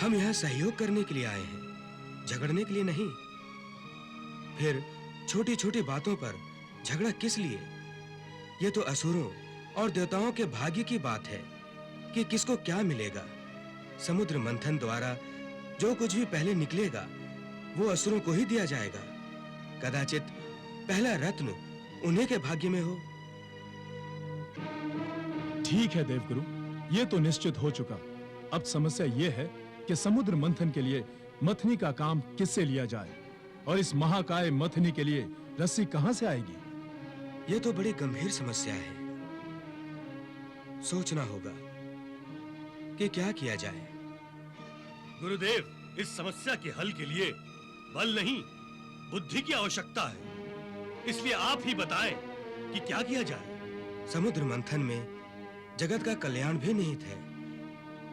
हम यहाँ सहयोग करने के लिए आए हैं, झगड़ने के लिए नहीं। फिर छोटी-छोटी बातों पर झगड़ा किस लिए? ये तो असुरों और देवताओं के भाग्य की बात है कि किसको क्या मिलेगा। समुद्र मंथन द्वारा जो कुछ भी पहले निकलेगा वो असुरों को ही दिया जाएगा। कदाचित पहला रत्न उन्हीं के भाग्य में हो। ठीक है देवगुरु, ये तो निश्चित हो चुका। अब समस्या ये है कि समुद्र मंथन के लिए मथनी का काम किससे लिया जाए और इस महाकाय मथनी के लिए रस्सी कहां से आएगी? ये तो बड़ी गंभीर समस्या है। सोचना होगा कि क्या किया जाए। गुरुदेव, इस समस्या के हल के लिए बल नहीं, बुद्धि की आवश्यकता है। इसलिए आप ही बताएं कि क्या किया जाए। समुद्र मंथन में जगत का कल्याण भी निहित है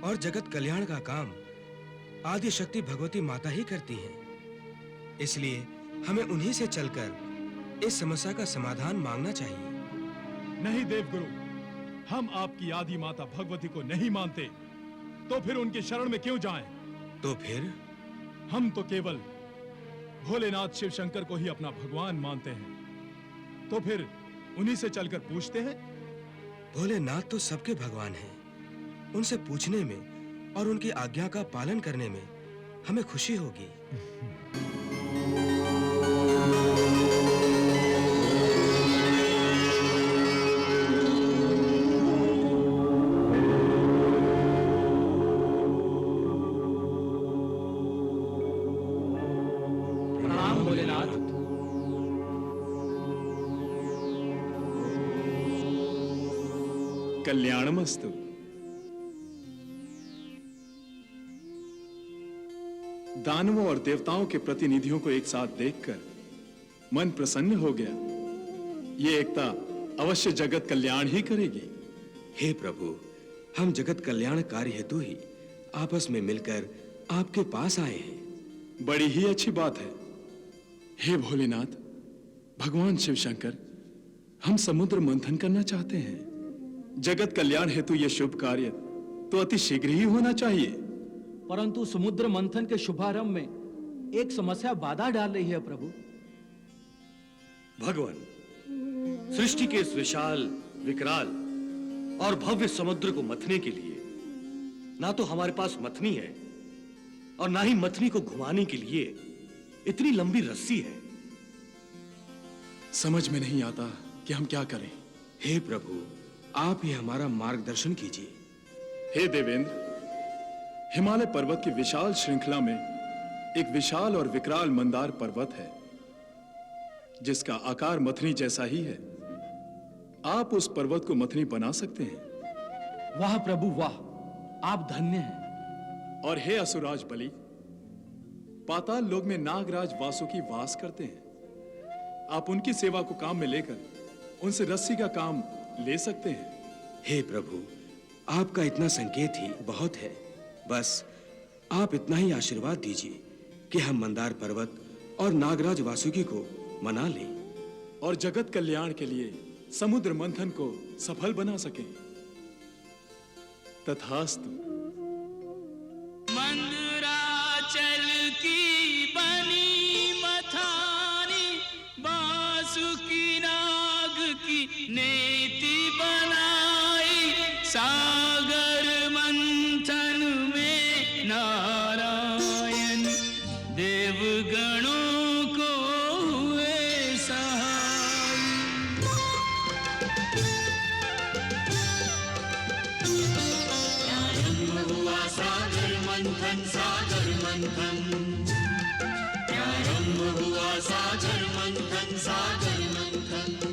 और जगत कल्याण का काम आदि शक्ति भगवती माता ही करती हैं। इसलिए हमें उन्हीं से चलकर इस समस्या का समाधान मांगना चाहिए। नहीं देवगुरु, हम आपकी आदि माता भगवती को नहीं मानते, तो फिर उनकी शरण में क्यों जाएं? तो फिर हम तो केवल भोलेनाथ शिव शंकर को ही अपना भगवान मानते हैं। तो फिर उन्हीं से चलकर पूछते हैं। भोलेनाथ तो सबके भगवान हैं। उनसे पूछने में और उनकी आज्ञा का पालन करने में हमें खुशी होगी। प्रणाम भोलेनाथ। कल्याणमस्तु। दानवों और देवताओं के प्रतिनिधियों को एक साथ देखकर मन प्रसन्न हो गया। ये एकता अवश्य जगत कल्याण ही करेगी। हे प्रभु, हम जगत कल्याण कार्य हेतु ही आपस में मिलकर आपके पास आए हैं। बड़ी ही अच्छी बात है। हे भोलेनाथ, भगवान शिव शंकर, हम समुद्र मंथन करना चाहते हैं। जगत कल्याण हेतु यह शुभ कार्य तो अति शीघ्र ही होना चाहिए। परंतु समुद्र मंथन के शुभारंभ में एक समस्या बाधा डाल रही है प्रभु। भगवान, सृष्टि के इस विशाल, विकराल और भव्य समुद्र को मथने के लिए ना तो हमारे पास मथनी है और ना ही मथनी को घुमाने के लिए इतनी लंबी रस्सी है। समझ में नहीं आता कि हम क्या करें। हे प्रभु, आप ही हमारा मार्गदर्शन कीजिए। हे देवेंद्र, हिमालय पर्वत की विशाल श्रृंखला में एक विशाल और विकराल मंदार पर्वत है जिसका आकार मथनी जैसा ही है। आप उस पर्वत को मथनी बना सकते हैं। वाह प्रभु वाह, आप धन्य हैं। और हे असुराज बलि, पाताल लोक में नागराज वासुकी वास करते हैं। आप उनकी सेवा को काम में लेकर उनसे रस्सी का काम ले सकते हैं। हे प्रभु, आपका इतना संकेत ही बहुत है। बस आप इतना ही आशीर्वाद दीजिए कि हम मंदार पर्वत और नागराज वासुकी को मना लें और जगत कल्याण के लिए समुद्र मंथन को सफल बना सकें। तथास्तु। मंदराचल की बनी मथानी, बासुकी नाग की नेति बनाई, सागर मंथन में नारायण देवगणों को हुए सहाय। प्रारंभ हुआ सागर मंथन, सागर मंथन। प्रारंभ हुआ सागर मंथन, सागर मंथन।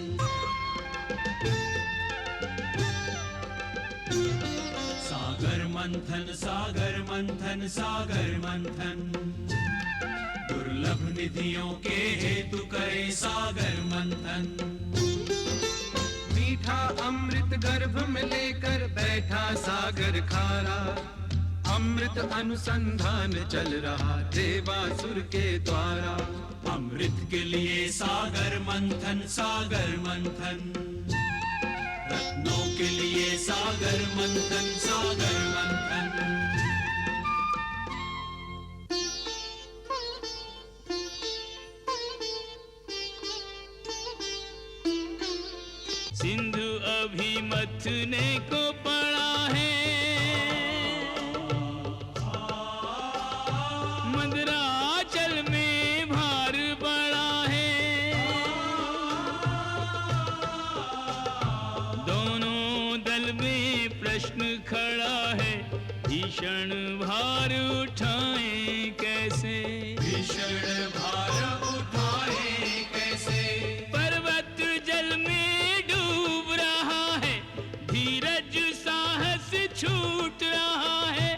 मंथन सागर मंथन सागर मंथन दुर्लभ निधियों के हेतु करे सागर मंथन मीठा अमृत गर्भ में लेकर बैठा सागर खारा अमृत अनुसंधान चल रहा देवासुर के द्वारा अमृत के लिए सागर मंथन रत्नों के लिए सागर मंथन सिंधु अभी मथने को पड़ा है मंदराचल में भार बड़ा है दोनों दल में प्रश्न खड़ा है भीषण भार उठाएं कैसे भीषण भार उठाएं कैसे पर्वत जल में डूब रहा है धीरज साहस छूट रहा है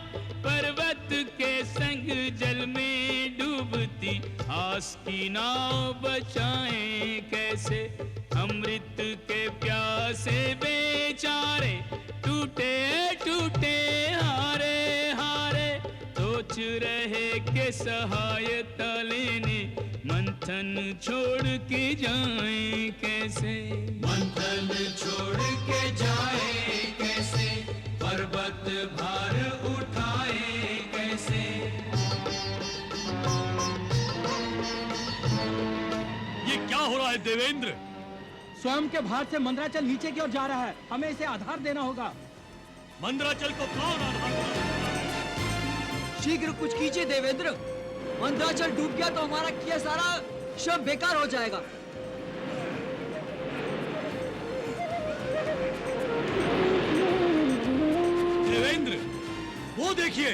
पर्वत के संग जल में डूबती आस की नाव बचाएं कैसे अमृत के प्यासे बेचारे टूटे टूटे हारे हारे सोच रहे के सहायता लेने मंथन छोड़ के जाएं कैसे मंथन छोड़ के जाए कैसे पर्वत भार उठाए कैसे ये क्या हो रहा है देवेंद्र? स्वयं के भार से मंदराचल नीचे की ओर जा रहा है, हमें इसे आधार देना होगा। मंदराचल को कौन आधार देता है? शीघ्र कुछ कीजिए देवेंद्र, मंदराचल डूब गया तो हमारा किया सारा श्रम बेकार हो जाएगा। देवेंद्र, वो देखिए।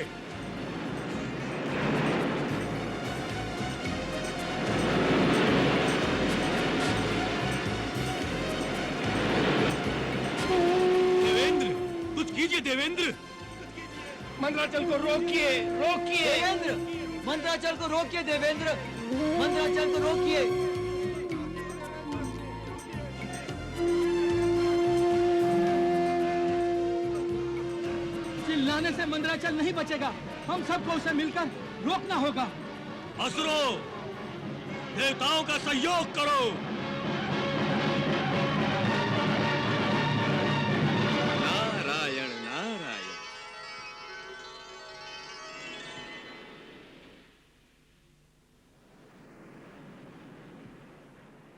देवेंद्र, कुछ कीजिए देवेंद्र। मंदराचल को रोकिए, रोकिए देवेंद्र, मंदराचल को रोकिए देवेंद्र, मंदराचल को रोकिए। चिल्लाने से मंदराचल नहीं बचेगा, हम सबको उसे मिलकर रोकना होगा। असुरों, देवताओं का सहयोग करो। नारायण नारायण।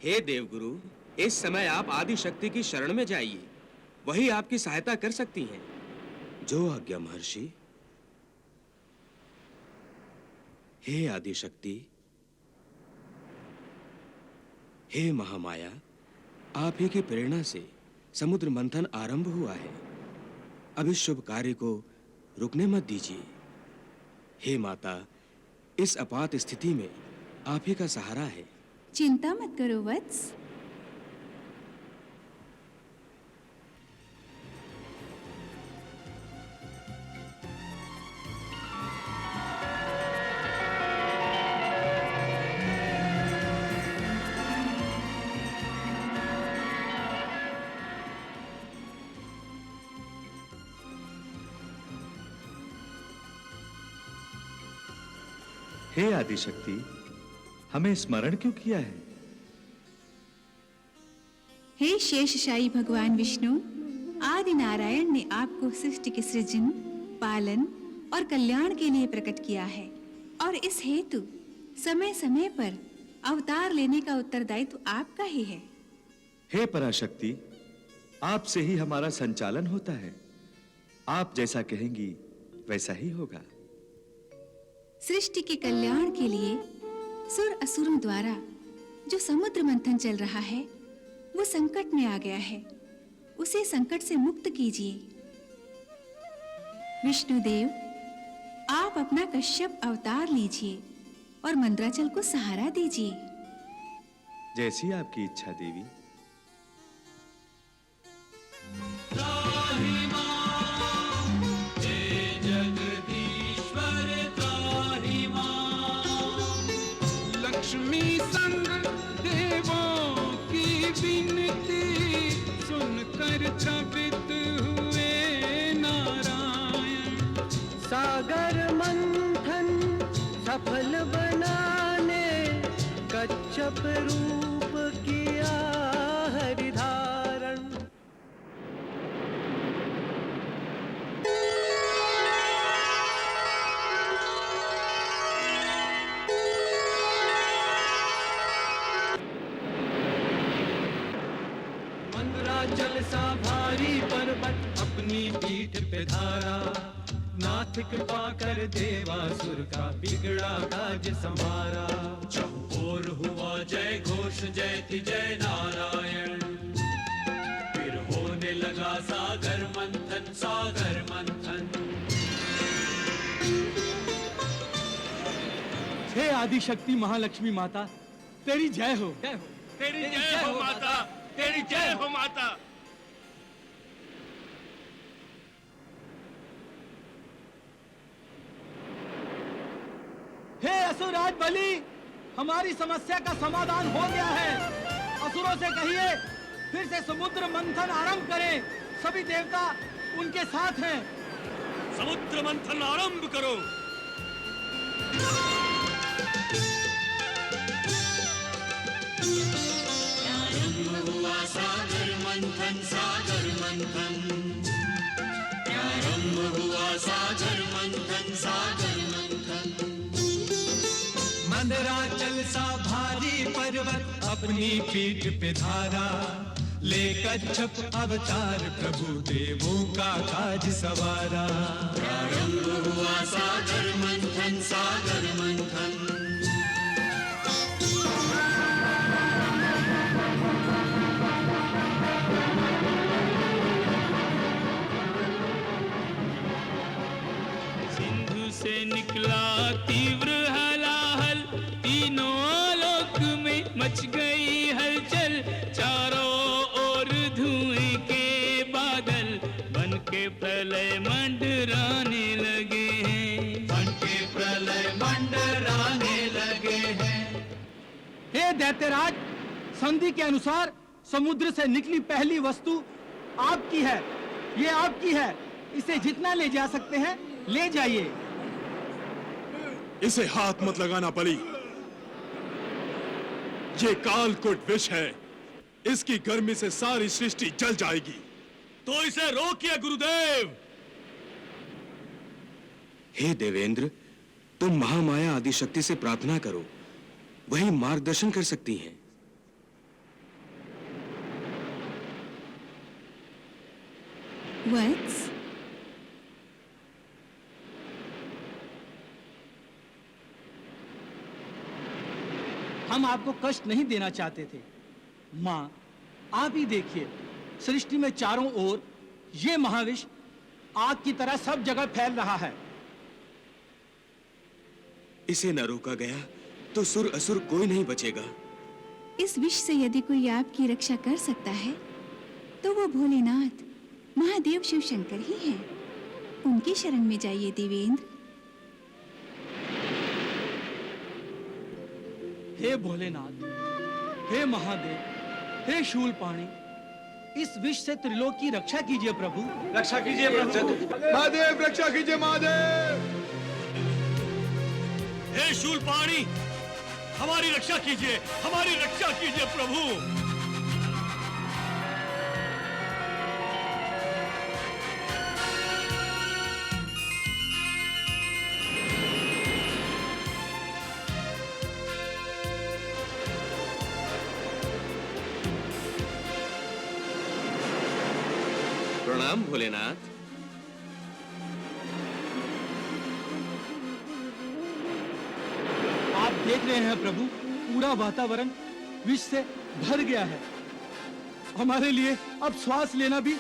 हे देवगुरु, इस समय आप आदि शक्ति की शरण में जाइए, वही आपकी सहायता कर सकती हैं। जो आज्ञा महर्षि। हे आदि शक्ति, हे महामाया, आप ही की प्रेरणा से समुद्र मंथन आरंभ हुआ है। अब इस शुभ कार्य को रुकने मत दीजिए। हे माता, इस आपात स्थिति में आप ही का सहारा है। चिंता मत करो वत्स। हे आदिशक्ति, हमें स्मरण क्यों किया है? हे शेषशायी भगवान विष्णु, आदि नारायण ने आपको सृष्टि के सृजन, पालन और कल्याण के लिए प्रकट किया है और इस हेतु समय समय पर अवतार लेने का उत्तरदायित्व आपका ही है। हे पराशक्ति, आपसे ही हमारा संचालन होता है। आप जैसा कहेंगी वैसा ही होगा। सृष्टि के कल्याण के लिए सुर असुरों द्वारा जो समुद्र मंथन चल रहा है वो संकट में आ गया है, उसे संकट से मुक्त कीजिए। विष्णुदेव, आप अपना कश्यप अवतार लीजिए और मंदराचल को सहारा दीजिए। जैसी आपकी इच्छा देवी। जय कच्छप रूप किया हरिधारण। मंदराचल सा भारी पर्वत अपनी पीठ पे धारा, नाथ कृपा कर देवासुर का बिगड़ा काज संवारा। चौकोर हुआ जय घोष जयति जय नारायण, फिर होने लगा सागर मंथन सागर मंथन। हे आदि शक्ति महालक्ष्मी माता, तेरी जय हो। जय हो, तेरी जय हो माता, तेरी जय हो माता। हे असुराज बलि, हमारी समस्या का समाधान हो गया है। असुरों से कहिए फिर से समुद्र मंथन आरंभ करें। सभी देवता उनके साथ हैं। समुद्र मंथन आरंभ करो। प्रारंभ हुआ सागर मंथन सागर मंथन, प्रारंभ हुआ सागर मंथन सागर मंथन। मंदराचल सा भारी पर्वत अपनी पीठ पे धारा, ले कच्छप अवतार प्रभु देवों का काज सवारा। प्रारंभ हुआ सागर मंथन सागर मंथन। सिंधु से निकला तीव्र हलाहल, तीनों आलोक में मच गई हलचल। चारों ओर धुएं के बादल बन के प्रलय मंडराने लगे हैं, बन के प्रलय मंडराने लगे हैं। हे दैत्यराज, संधि के अनुसार समुद्र से निकली पहली वस्तु आपकी है। ये आपकी है। इसे जितना ले जा सकते हैं ले जाइए। इसे हाथ मत लगाना बलि। ये कालकूट विष है। इसकी गर्मी से सारी सृष्टि जल जाएगी। तो इसे रोकिए गुरुदेव। हे देवेंद्र, तुम महामाया आदि शक्ति से प्रार्थना करो, वही मार्गदर्शन कर सकती हैं। वत्स, हम आपको कष्ट नहीं देना चाहते थे। माँ, आप ही देखिए, सृष्टि में चारों ओर ये महाविष आग की तरह सब जगह फैल रहा है। इसे न रोका गया तो सुर असुर कोई नहीं बचेगा। इस विष से यदि कोई आपकी रक्षा कर सकता है तो वो भोलेनाथ महादेव शिव शंकर ही हैं। उनकी शरण में जाइए देवेंद्र। हे भोलेनाथ, हे महादेव, हे शूलपाणी, इस विष से त्रिलोक की रक्षा कीजिए प्रभु। रक्षा कीजिए प्रभु। महादेव रक्षा कीजिए महादेव। हे शूलपाणी, हमारी रक्षा कीजिए, हमारी रक्षा कीजिए प्रभु। प्रणाम भोलेनाथ। आप देख रहे हैं प्रभु, पूरा वातावरण विष से भर गया है। हमारे लिए अब श्वास लेना भी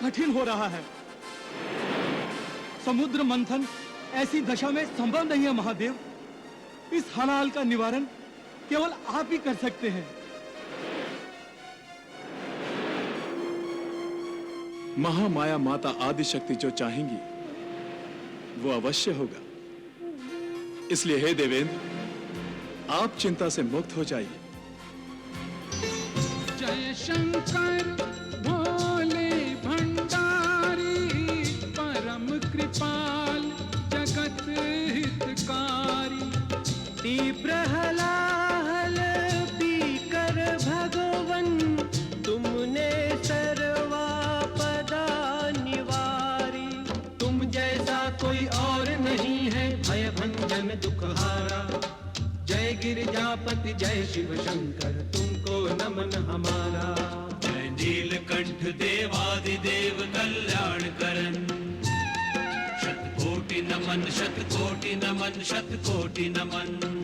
कठिन हो रहा है। समुद्र मंथन ऐसी दशा में संभव नहीं है महादेव। इस हलाल का निवारण केवल आप ही कर सकते हैं। महामाया माता आदि शक्ति जो चाहेंगी वो अवश्य होगा। इसलिए हे देवेंद्र, आप चिंता से मुक्त हो जाइए। जय शंकर भोले भंडारी, परम कृपाल जगत हितकारी। तीव्र हलाहल जय शिव शंकर तुमको नमन हमारा। जय नीलकंठ देवादिदेव कल्याण करन, शतकोटि नमन शतकोटि नमन शतकोटि नमन।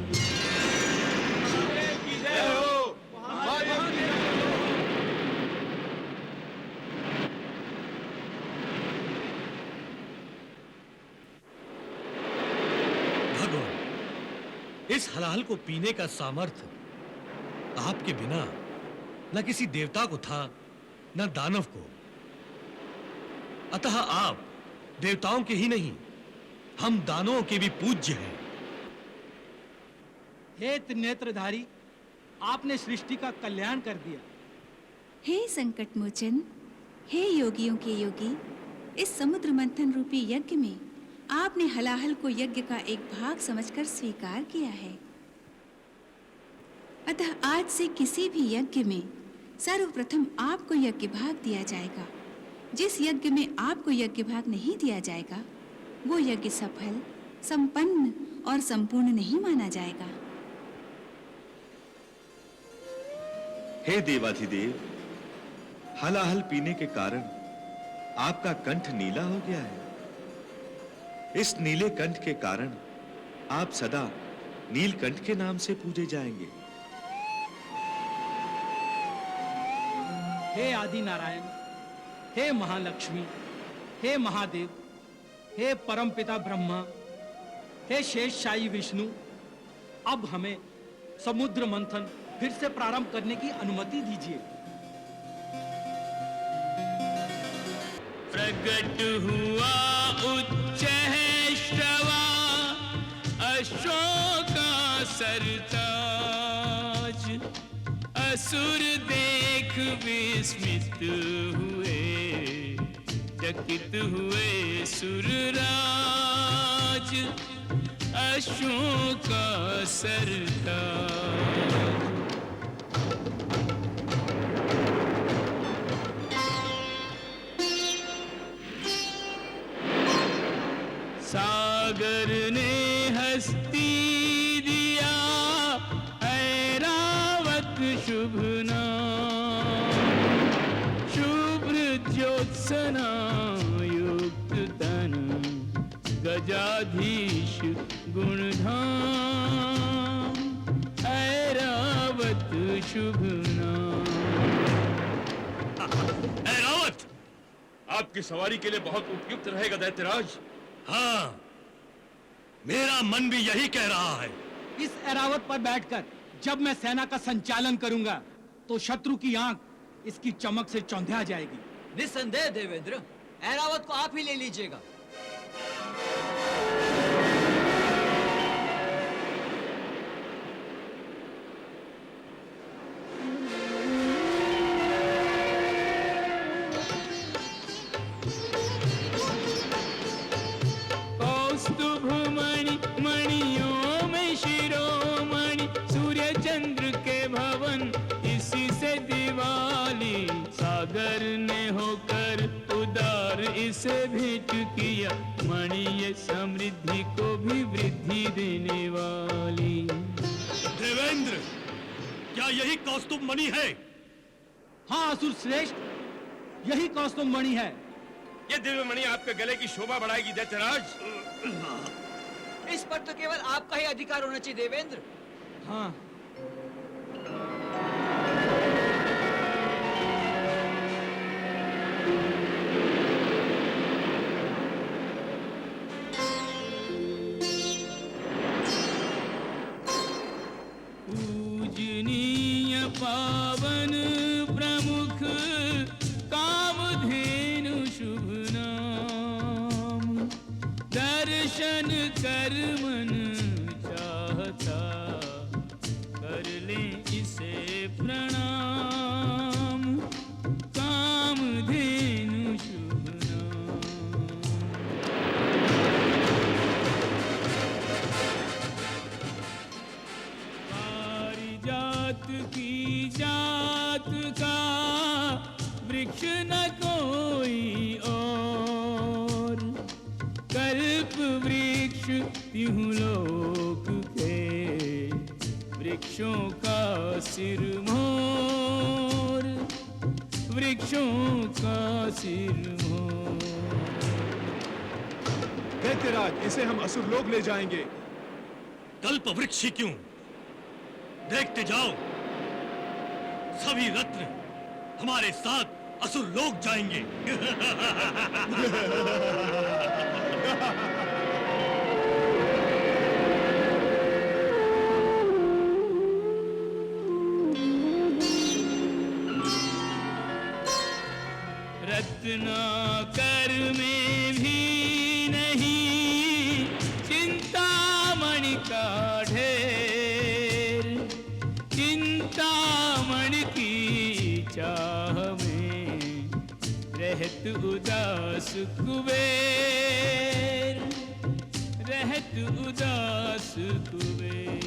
इस हलाल को पीने का सामर्थ्य आपके बिना न किसी देवता को था न दानव को। अतः आप देवताओं के ही नहीं, हम दानवों के भी पूज्य हैं। हे त्रिनेत्रधारी, आपने सृष्टि का कल्याण कर दिया। हे संकट मोचन, हे योगियों के योगी, इस समुद्र मंथन रूपी यज्ञ में आपने हलाहल को यज्ञ का एक भाग समझकर स्वीकार किया है। अतः आज से किसी भी यज्ञ में सर्वप्रथम आपको यज्ञ भाग दिया जाएगा। जिस यज्ञ में आपको यज्ञ भाग नहीं दिया जाएगा वो यज्ञ सफल, संपन्न और संपूर्ण नहीं माना जाएगा। हे देवाधिदेव, हलाहल पीने के कारण आपका कंठ नीला हो गया है। इस नीले कंठ के कारण आप सदा नीलकंठ के नाम से पूजे जाएंगे। हे आदि नारायण, हे महालक्ष्मी, हे महादेव, हे परमपिता ब्रह्मा, हे शेषशायी विष्णु, अब हमें समुद्र मंथन फिर से प्रारंभ करने की अनुमति दीजिए। प्रगट हुआ उच्च है श्रवा, अशोका सरताज। असुर देख विस्मित हुए, चकित हुए सुरराज। अशोका सरताज। सागर ने हस्ती दिया, ऐरावत शुभ नाम। शुभ्र ज्योत्सना युक्त तन, गजाधीश गुणधाम। ऐरावत शुभ नाम। ऐरावत आपकी सवारी के लिए बहुत उपयुक्त रहेगा दैत्यराज। हाँ, मेरा मन भी यही कह रहा है। इस ऐरावत पर बैठकर जब मैं सेना का संचालन करूंगा तो शत्रु की आंख इसकी चमक से चौंधिया जाएगी। निस्संदेह देवेंद्र, ऐरावत को आप ही ले लीजिएगा। मणियों में शिरोमणि, सूर्य चंद्र के भवन, इसी से दिवाली। सागर ने होकर उदार इसे भेंट किया, मणि ये समृद्धि को भी वृद्धि देने वाली। देवेंद्र, क्या यही कौस्तुभ मणि है? हाँ असुर श्रेष्ठ, यही कौस्तुभ मणि है। ये दिव्य मणि आपके गले की शोभा बढ़ाएगी दैत्यराज। इस पर तो केवल आपका ही अधिकार होना चाहिए देवेंद्र। हाँ। पूजनीय पावन प्रमुख, कामधेनु शुभ नाम। दर्शन कर मन चाहता, कर ले इसे प्रणाम। कामधेनु शुभ नाम। पारिजात की जात का वृक्ष न कोई और, कल्प वृक्ष तिहु लोक के वृक्ष वृक्षों का सिरमोर, वृक्षों का सिरमोर। दैत्यराज, इसे हम असुरलोक ले जाएंगे। कल्प वृक्ष ही क्यों, देखते जाओ, सभी रत्न हमारे साथ असुरलोक जाएंगे। रत्नाकर में भी नहीं चिंतामणि का ढेर, चिंतामणि की चाह में रहत उदास कुबेर, रहत उदास कुबेर।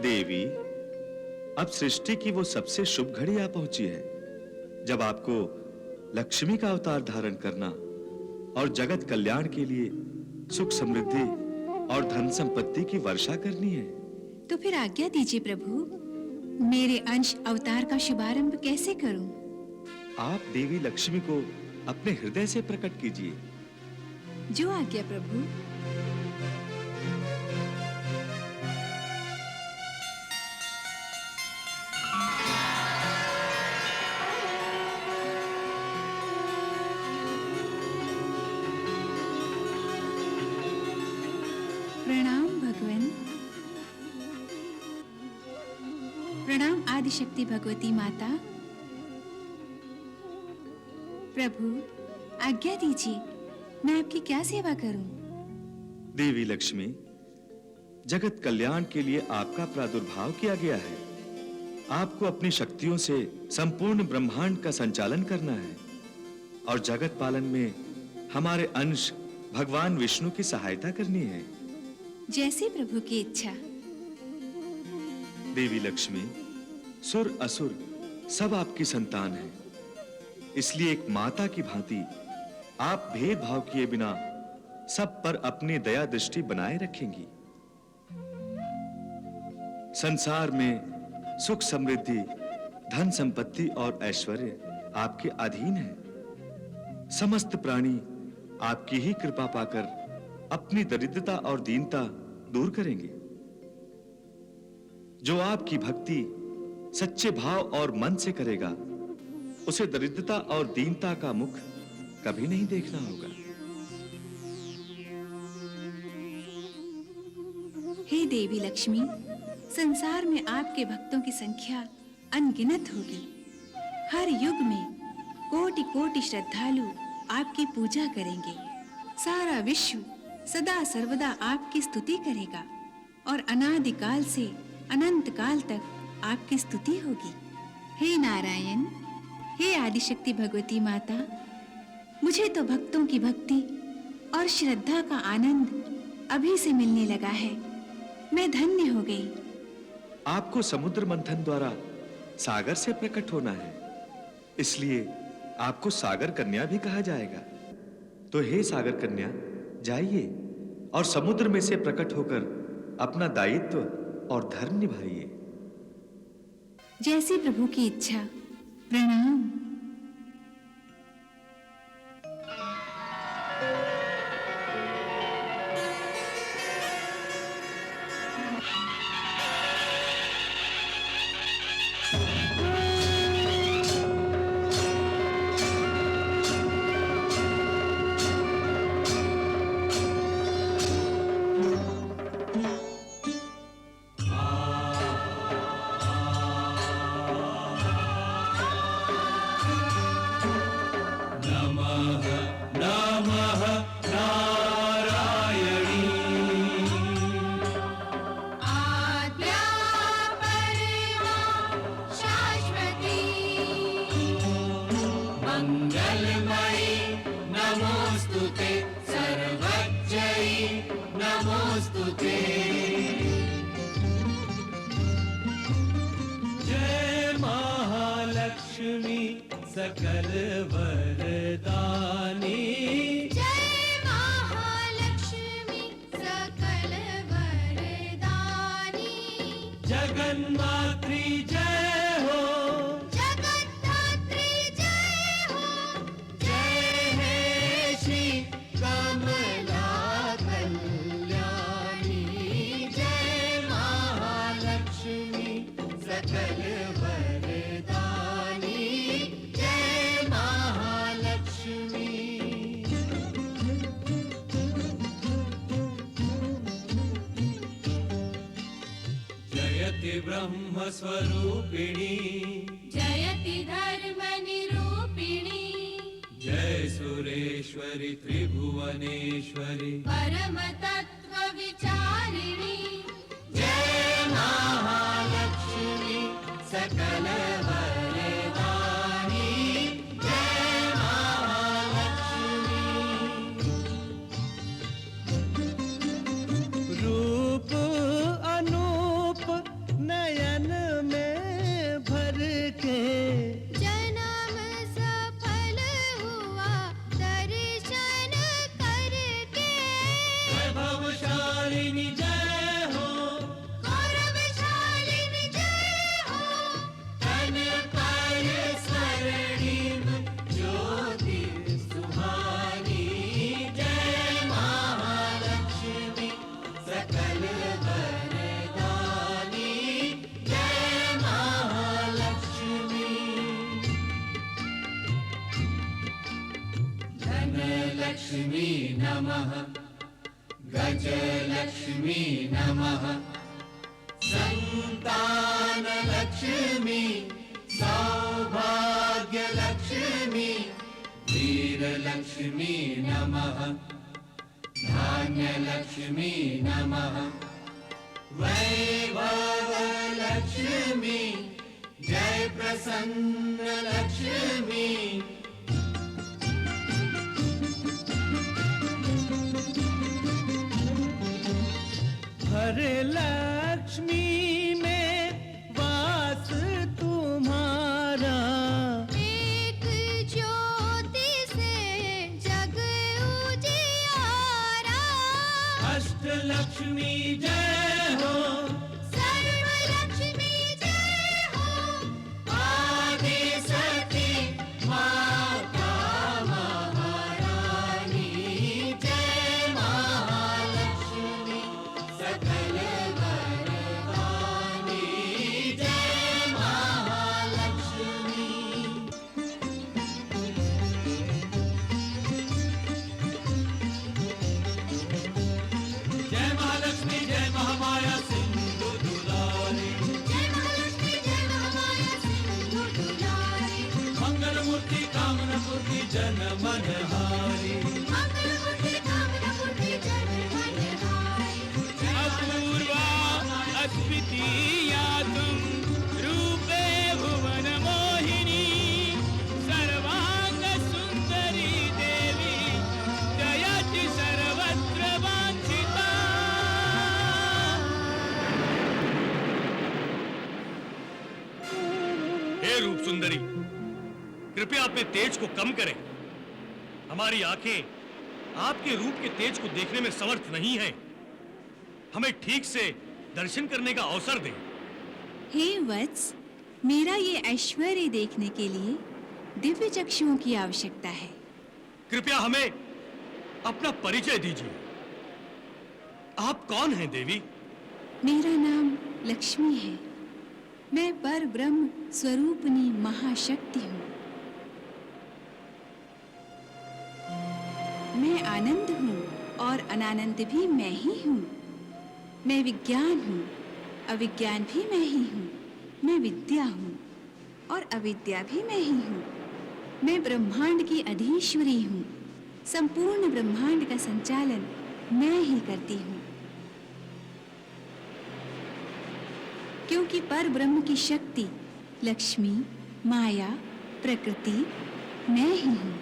देवी, अब सृष्टि की वो सबसे शुभ घड़ी आ पहुंची है जब आपको लक्ष्मी का अवतार धारण करना और जगत कल्याण के लिए सुख समृद्धि और धन संपत्ति की वर्षा करनी है। तो फिर आज्ञा दीजिए प्रभु, मेरे अंश अवतार का शुभारंभ कैसे करूं? आप देवी लक्ष्मी को अपने हृदय से प्रकट कीजिए। जो आज्ञा प्रभु। प्रणाम भगवान। प्रणाम आदिशक्ति भगवती माता। प्रभु आज्ञा दीजिए, मैं आपकी क्या सेवा करूं? देवी लक्ष्मी, जगत कल्याण के लिए आपका प्रादुर्भाव किया गया है। आपको अपनी शक्तियों से संपूर्ण ब्रह्मांड का संचालन करना है और जगत पालन में हमारे अंश भगवान विष्णु की सहायता करनी है। जैसे प्रभु की इच्छा। देवी लक्ष्मी, सुर असुर सब आपकी संतान हैं। इसलिए एक माता की भांति आप भेदभाव किए बिना सब पर अपनी दया दृष्टि बनाए रखेंगी। संसार में सुख समृद्धि, धन संपत्ति और ऐश्वर्य आपके अधीन है। समस्त प्राणी आपकी ही कृपा पाकर अपनी दरिद्रता और दीनता दूर करेंगे। जो आपकी भक्ति सच्चे भाव और मन से करेगा, उसे दरिद्रता और दीनता का मुख कभी नहीं देखना होगा। हे देवी लक्ष्मी, संसार में आपके भक्तों की संख्या अनगिनत होगी। हर युग में कोटि-कोटि श्रद्धालु आपकी पूजा करेंगे। सारा विश्व सदा सर्वदा आपकी स्तुति करेगा और अनादिकाल से अनंत काल तक आपकी स्तुति होगी। हे नारायण, हे आदिशक्ति भगवती माता, मुझे तो भक्तों की भक्ति और श्रद्धा का आनंद अभी से मिलने लगा है। मैं धन्य हो गई। आपको समुद्र मंथन द्वारा सागर से प्रकट होना है, इसलिए आपको सागर कन्या भी कहा जाएगा। तो हे सागर कन्या, जाइए और समुद्र में से प्रकट होकर अपना दायित्व और धर्म निभाइए। जैसी प्रभु की इच्छा। प्रणाम। सकल वरदानी। जय महालक्ष्मी सकल वरदानी। जगन्मात्री जय हो, जगद्धात्री जय हो। जय हे श्री कमला कल्याणी। जय महालक्ष्मी सकल वरदानी। जय महालक्ष्मी। जयति ब्रह्म स्वरूपिणी। जयति धर्म निरूपिणी। जय सुरेश्वरी त्रिभुवनेश्वरी। परम तत्व विचारिणी। जय महालक्ष्मी सकल वरदानी। जय महालक्ष्मी। रूप अनूप नयन में भर के। जन्म सफल हुआ दर्शन करके। वैभवशालिनी जय हो, गौरवशालिनी जय हो। तन पर स्वर्णिम ज्योति सुहानी। जय महालक्ष्मी सकल वरदानी। जय महालक्ष्मी। धनलक्ष्मी नमः, गजलक्ष्मी नमः, संतानलक्ष्मी, सौभाग्यलक्ष्मी, वीरलक्ष्मी नमः, धान्यलक्ष्मी नमः, वैभवलक्ष्मी, जय प्रसन्नलक्ष्मी। हर लक्ष्मी में वास तुम्हारा। एक ज्योति से जग उजियारा। अष्टलक्ष्मी जय हो, सर्वलक्ष्मी जय हो। आदि सती माता महारानी। जय महालक्ष्मी सकल वरदानी। जय महालक्ष्मी। जय महालक्ष्मी जय महामाया सिंधु दुलारी। जय महालक्ष्मी जय महामाया सिंधु दुलारी। मंगल मूर्ति कामना मूर्ति जन मनहारी। मंगलमूर्ति कामना मूर्ति जन मनहारी। अपूर्वा अद्वितीया तुम रूपे भुवन मोहिनी। सर्वांग सुंदरी देवी जयति सर्वत्र वांछिता। हे रूप सुंदरी, कृपया अपने तेज को कम करें। हमारी आंखें आपके रूप के तेज को देखने में समर्थ नहीं हैं। हमें ठीक से दर्शन करने का अवसर दें। हे वत्स, मेरा ये ऐश्वर्य देखने के लिए दिव्य चक्षुओं की आवश्यकता है। कृपया हमें अपना परिचय दीजिए। आप कौन हैं देवी? मेरा नाम लक्ष्मी है। मैं पर ब्रह्म स्वरूपिणी महाशक्ति हूँ। मैं आनंद हूँ और अनानंद भी मैं ही हूँ। मैं विज्ञान हूँ, अविज्ञान भी मैं ही हूँ। मैं विद्या हूँ और अविद्या भी मैं ही हूँ। मैं ब्रह्मांड की अधीश्वरी हूँ। संपूर्ण ब्रह्मांड का संचालन मैं ही करती हूँ। क्योंकि पर ब्रह्म की शक्ति, लक्ष्मी, माया, प्रकृति मैं ही हूँ।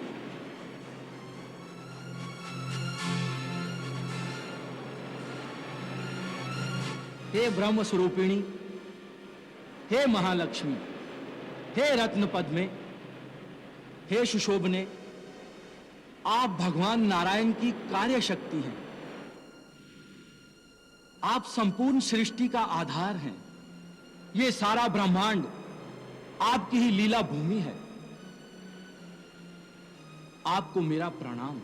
हे ब्रह्म स्वरूपिणी, हे महालक्ष्मी, हे रत्न पद्मे, हे सुशोभने, आप भगवान नारायण की कार्य शक्ति हैं। आप संपूर्ण सृष्टि का आधार हैं। ये सारा ब्रह्मांड आपकी ही लीला भूमि है। आपको मेरा प्रणाम।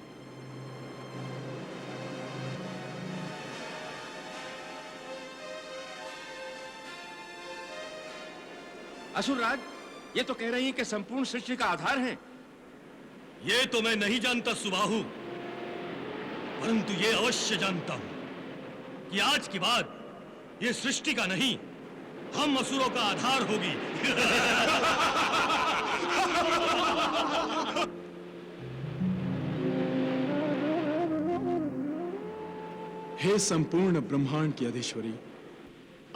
असुरराज, ये तो कह रही हैं कि संपूर्ण सृष्टि का आधार हैं। ये तो मैं नहीं जानता सुबाहु, परंतु ये अवश्य जानता हूं कि आज के बाद ये सृष्टि का नहीं, हम असुरों का आधार होगी। हे संपूर्ण ब्रह्मांड की अधीश्वरी,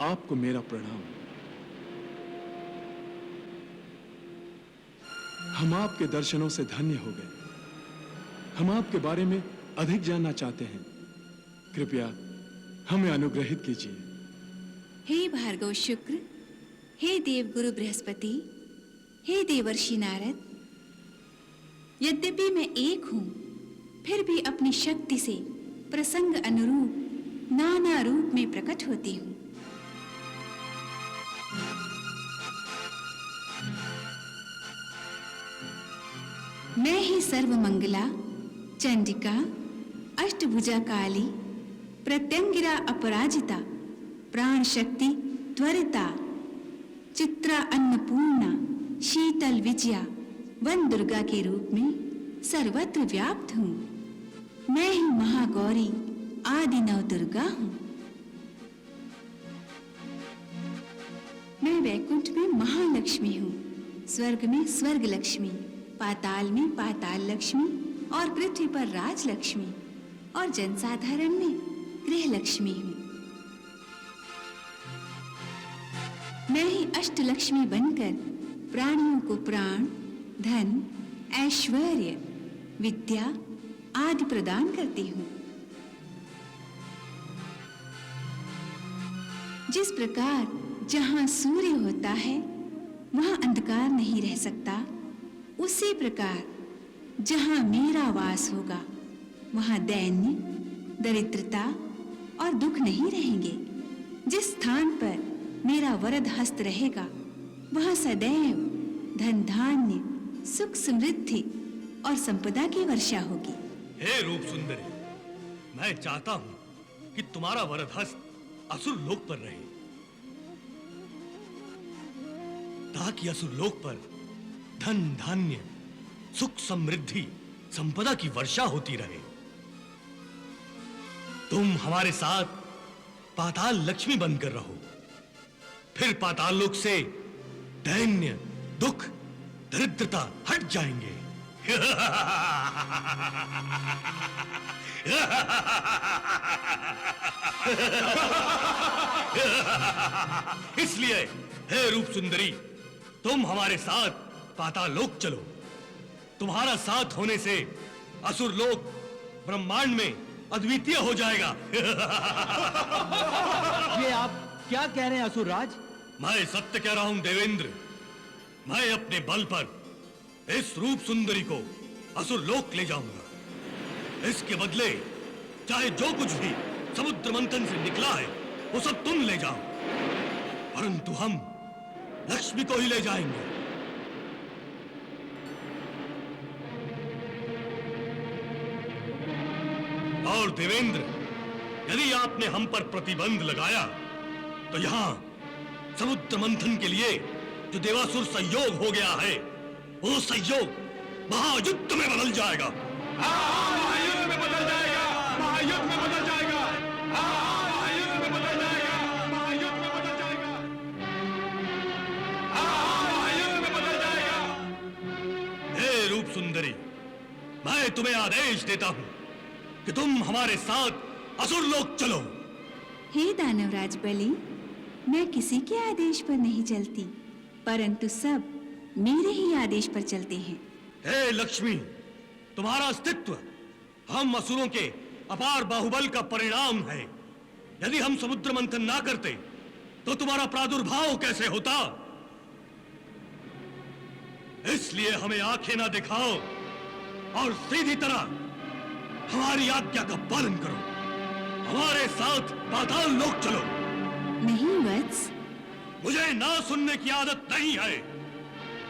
आपको मेरा प्रणाम। हम आपके दर्शनों से धन्य हो गए। हम आपके बारे में अधिक जानना चाहते हैं। कृपया हमें अनुग्रहित कीजिए। हे भार्गव शुक्र, हे देवगुरु बृहस्पति, हे देवर्षि नारद, यद्यपि मैं एक हूं, फिर भी अपनी शक्ति से प्रसंग अनुरूप नाना रूप में प्रकट होती हूं। मैं ही सर्वमंगला, चंडिका, अष्टभुजा काली, प्रत्यंगिरा अपराजिता, प्राण शक्ति त्वरिता, चित्रा अन्नपूर्णा, शीतल विजया, वन दुर्गा के रूप में सर्वत्र व्याप्त हूँ। मैं ही महागौरी आदि नव दुर्गा हूँ। मैं वैकुंठ में महालक्ष्मी हूँ, स्वर्ग में स्वर्ग लक्ष्मी, पाताल में पाताल लक्ष्मी और पृथ्वी पर राज लक्ष्मी और जनसाधारण में गृह लक्ष्मी हूँ। मैं ही अष्ट लक्ष्मी बनकर प्राणियों को प्राण, धन, ऐश्वर्य, विद्या आदि प्रदान करती हूँ। जिस प्रकार जहाँ सूर्य होता है वहाँ अंधकार नहीं रह सकता, उसी प्रकार जहाँ मेरा वास होगा वहाँ दैन्य, दरिद्रता और दुख नहीं रहेंगे। जिस स्थान पर मेरा वरद हस्त रहेगा वहाँ सदैव धन धान्य, सुख समृद्धि और संपदा की वर्षा होगी। हे रूप सुंदरी, मैं चाहता हूं कि तुम्हारा वरद हस्त असुर लोक पर रहे, ताकि असुर लोक पर धन धान्य, सुख समृद्धि, संपदा की वर्षा होती रहे। तुम हमारे साथ पाताल लक्ष्मी बनकर रहो, फिर पाताल लोक से दैन्य, दुख, दरिद्रता हट जाएंगे। इसलिए हे रूप सुंदरी, तुम हमारे साथ पाताल लोक चलो। तुम्हारा साथ होने से असुर लोक ब्रह्मांड में अद्वितीय हो जाएगा। ये आप क्या कह रहे हैं असुरराज? मैं सत्य कह रहा हूं देवेंद्र। मैं अपने बल पर इस रूप सुंदरी को असुर लोक ले जाऊंगा। इसके बदले चाहे जो कुछ भी समुद्र मंथन से निकला है वो सब तुम ले जाओ, परंतु हम लक्ष्मी को ही ले जाएंगे। और देवेंद्र, यदि आपने हम पर प्रतिबंध लगाया तो यहां समुद्र मंथन के लिए जो देवासुर संयोग हो गया है वो संयोग महायुद्ध में बदल जाएगा। महायुद्ध में बदल जाएगा, महायुद्ध में बदल जाएगा, महायुद्ध में बदल जाएगा, महायुद्ध में बदल जाएगा, महायुद्ध में बदल जाएगा। हे रूप सुंदरी, मैं तुम्हें आदेश देता हूं कि तुम हमारे साथ असुर लोक चलो। हे दानवराज बलि, मैं किसी के आदेश पर नहीं चलती, परंतु सब मेरे ही आदेश पर चलते हैं। हे लक्ष्मी, तुम्हारा अस्तित्व हम असुरों के अपार बाहुबल का परिणाम है। यदि हम समुद्र मंथन ना करते तो तुम्हारा प्रादुर्भाव कैसे होता? इसलिए हमें आंखें ना दिखाओ और सीधी तरह हमारी आज्ञा का पालन करो। हमारे साथ पाताल लोक चलो। नहीं वत्स, मुझे ना सुनने की आदत नहीं है।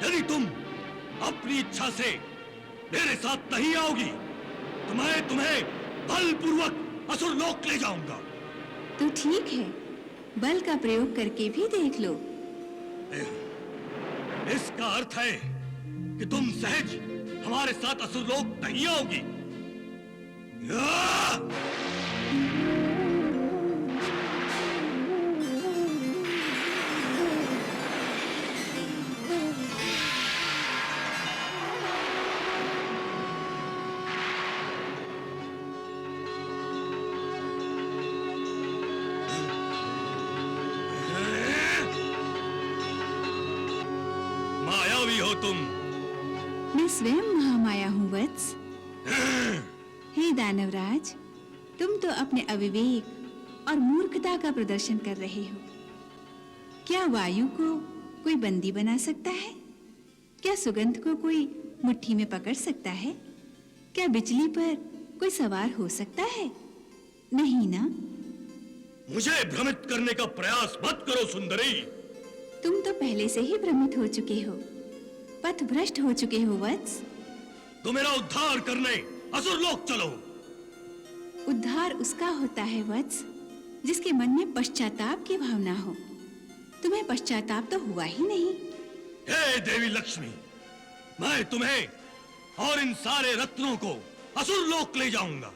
यदि तुम अपनी इच्छा से मेरे साथ नहीं आओगी तो मैं तुम्हें बलपूर्वक असुर लोक ले जाऊंगा। तो ठीक है, बल का प्रयोग करके भी देख लो। इसका अर्थ है कि तुम सहज हमारे साथ असुर लोक नहीं आओगी। मायावी हो तुम। मैं स्वयं महामाया हूँ वत्स। हे दानवराज, तुम तो अपने अविवेक और मूर्खता का प्रदर्शन कर रहे हो। क्या वायु को कोई बंदी बना सकता है? क्या सुगंध को कोई मुट्ठी में पकड़ सकता है? क्या बिजली पर कोई सवार हो सकता है? नहीं ना? मुझे भ्रमित करने का प्रयास मत करो सुंदरी। तुम तो पहले से ही भ्रमित हो चुके हो, पथ भ्रष्ट हो चुके हो वत्स। तो मेरा उद्धार करने असुर लोक चलो। उद्धार उसका होता है वत्स जिसके मन में पश्चाताप की भावना हो। तुम्हें पश्चाताप तो हुआ ही नहीं। हे देवी लक्ष्मी, मैं तुम्हें और इन सारे रत्नों को असुर लोक ले जाऊंगा।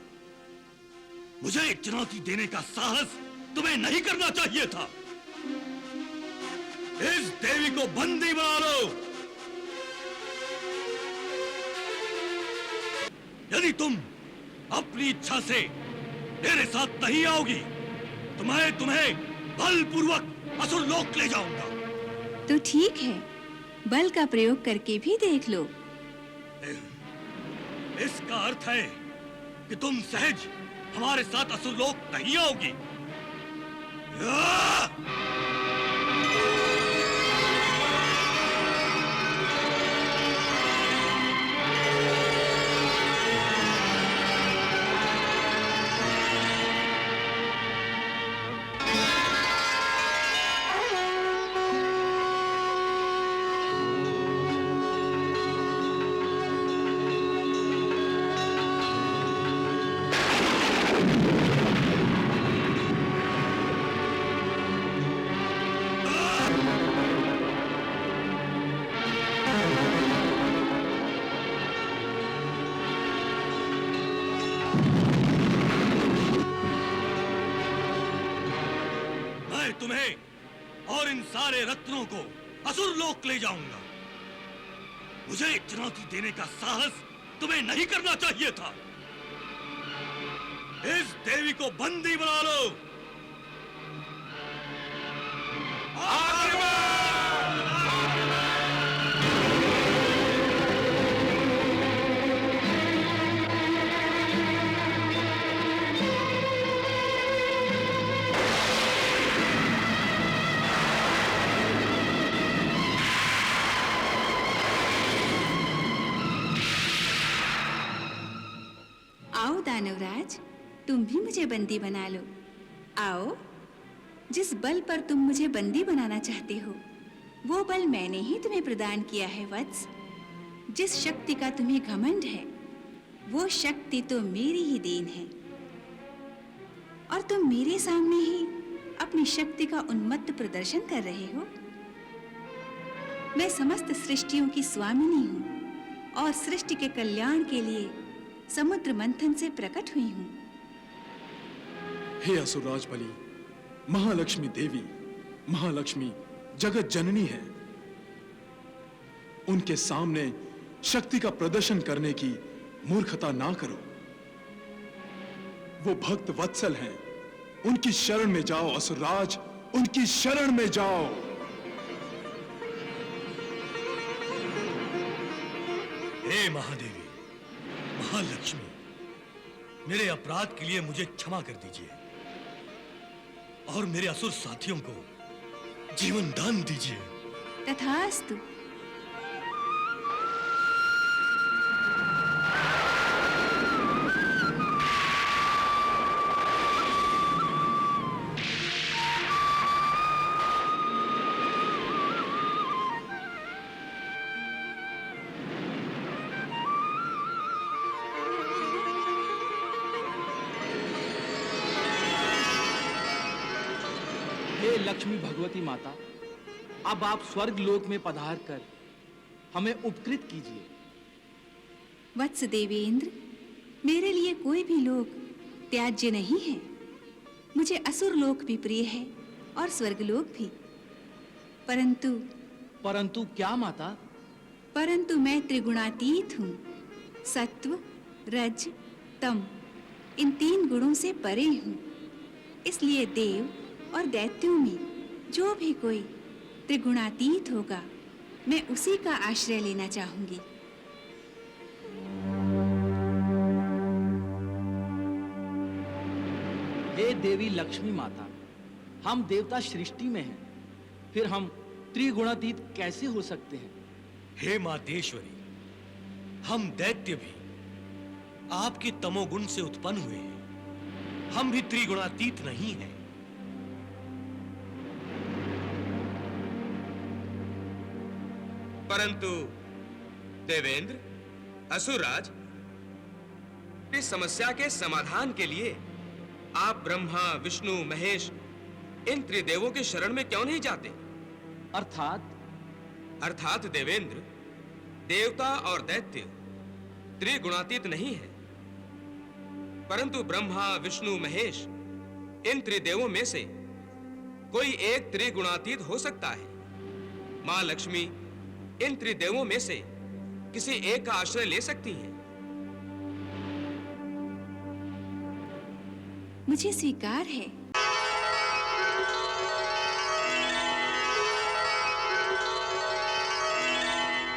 मुझे एक चुनौती देने का साहस तुम्हें नहीं करना चाहिए था। इस देवी को बंदी बना लो। यदि तुम अपनी इच्छा से मेरे साथ नहीं आओगी तो मैं तुम्हें बलपूर्वक असुर लोक ले जाऊंगा। तो ठीक है, बल का प्रयोग करके भी देख लो। इसका अर्थ है कि तुम सहज हमारे साथ असुर लोक नहीं आओगी। तुम्हें और इन सारे रत्नों को असुर लोक ले जाऊंगा। मुझे एक चुनौती देने का साहस तुम्हें नहीं करना चाहिए था। इस देवी को बंदी बना लो। आओ दानवराज, तुम भी मुझे बंदी बना लो। आओ, जिस बल पर तुम मुझे बंदी बनाना चाहते हो वो बल मैंने ही तुम्हें प्रदान किया है वत्स। जिस शक्ति का तुम्हें घमंड है वो शक्ति तो मेरी ही देन है और तुम मेरे सामने ही अपनी शक्ति का उन्मत्त प्रदर्शन कर रहे हो। मैं समस्त सृष्टियों की स्वामिनी हूँ और सृष्टि के कल्याण के लिए समुद्र मंथन से प्रकट हुई हूँ। हे असुरराज बलि, महालक्ष्मी देवी, महालक्ष्मी जगत जननी है। उनके सामने शक्ति का प्रदर्शन करने की मूर्खता ना करो। वो भक्त वत्सल हैं, उनकी शरण में जाओ असुरराज, उनकी शरण में जाओ। हे महादेवी, महालक्ष्मी, मेरे अपराध के लिए मुझे क्षमा कर दीजिए और मेरे असुर साथियों को जीवन दान दीजिए। तथास्तु। लक्ष्मी भगवती माता, अब आप स्वर्ग लोक में पधार कर हमें उपकृत कीजिए। वत्स देवेंद्र, मेरे लिए कोई भी लोक त्याज्य नहीं है। मुझे असुर लोक भी प्रिय है और स्वर्गलोक भी। परंतु क्या माता? परंतु मैं त्रिगुणातीत हूँ। सत्व, रज, तम, इन 3 गुणों से परे हूँ। इसलिए देव और दैत्यों में जो भी कोई त्रिगुणातीत होगा, मैं उसी का आश्रय लेना चाहूंगी। हे देवी लक्ष्मी माता, हम देवता सृष्टि में हैं, फिर हम त्रिगुणातीत कैसे हो सकते हैं? हे मातेश्वरी, हम दैत्य भी आपके तमोगुण से उत्पन्न हुए हैं। हम भी त्रिगुणातीत नहीं हैं। परंतु देवेंद्र, असुरराज, इस समस्या के समाधान के लिए आप ब्रह्मा, विष्णु, महेश, इन त्रिदेवों के शरण में क्यों नहीं जाते? अर्थात देवेंद्र, देवता और दैत्य त्रिगुणातीत नहीं है, परंतु ब्रह्मा, विष्णु, महेश, इन त्रिदेवों में से कोई एक त्रिगुणातीत हो सकता है। मां लक्ष्मी इन त्रिदेवों में से किसी एक का आश्रय ले सकती हैं। मुझे स्वीकार है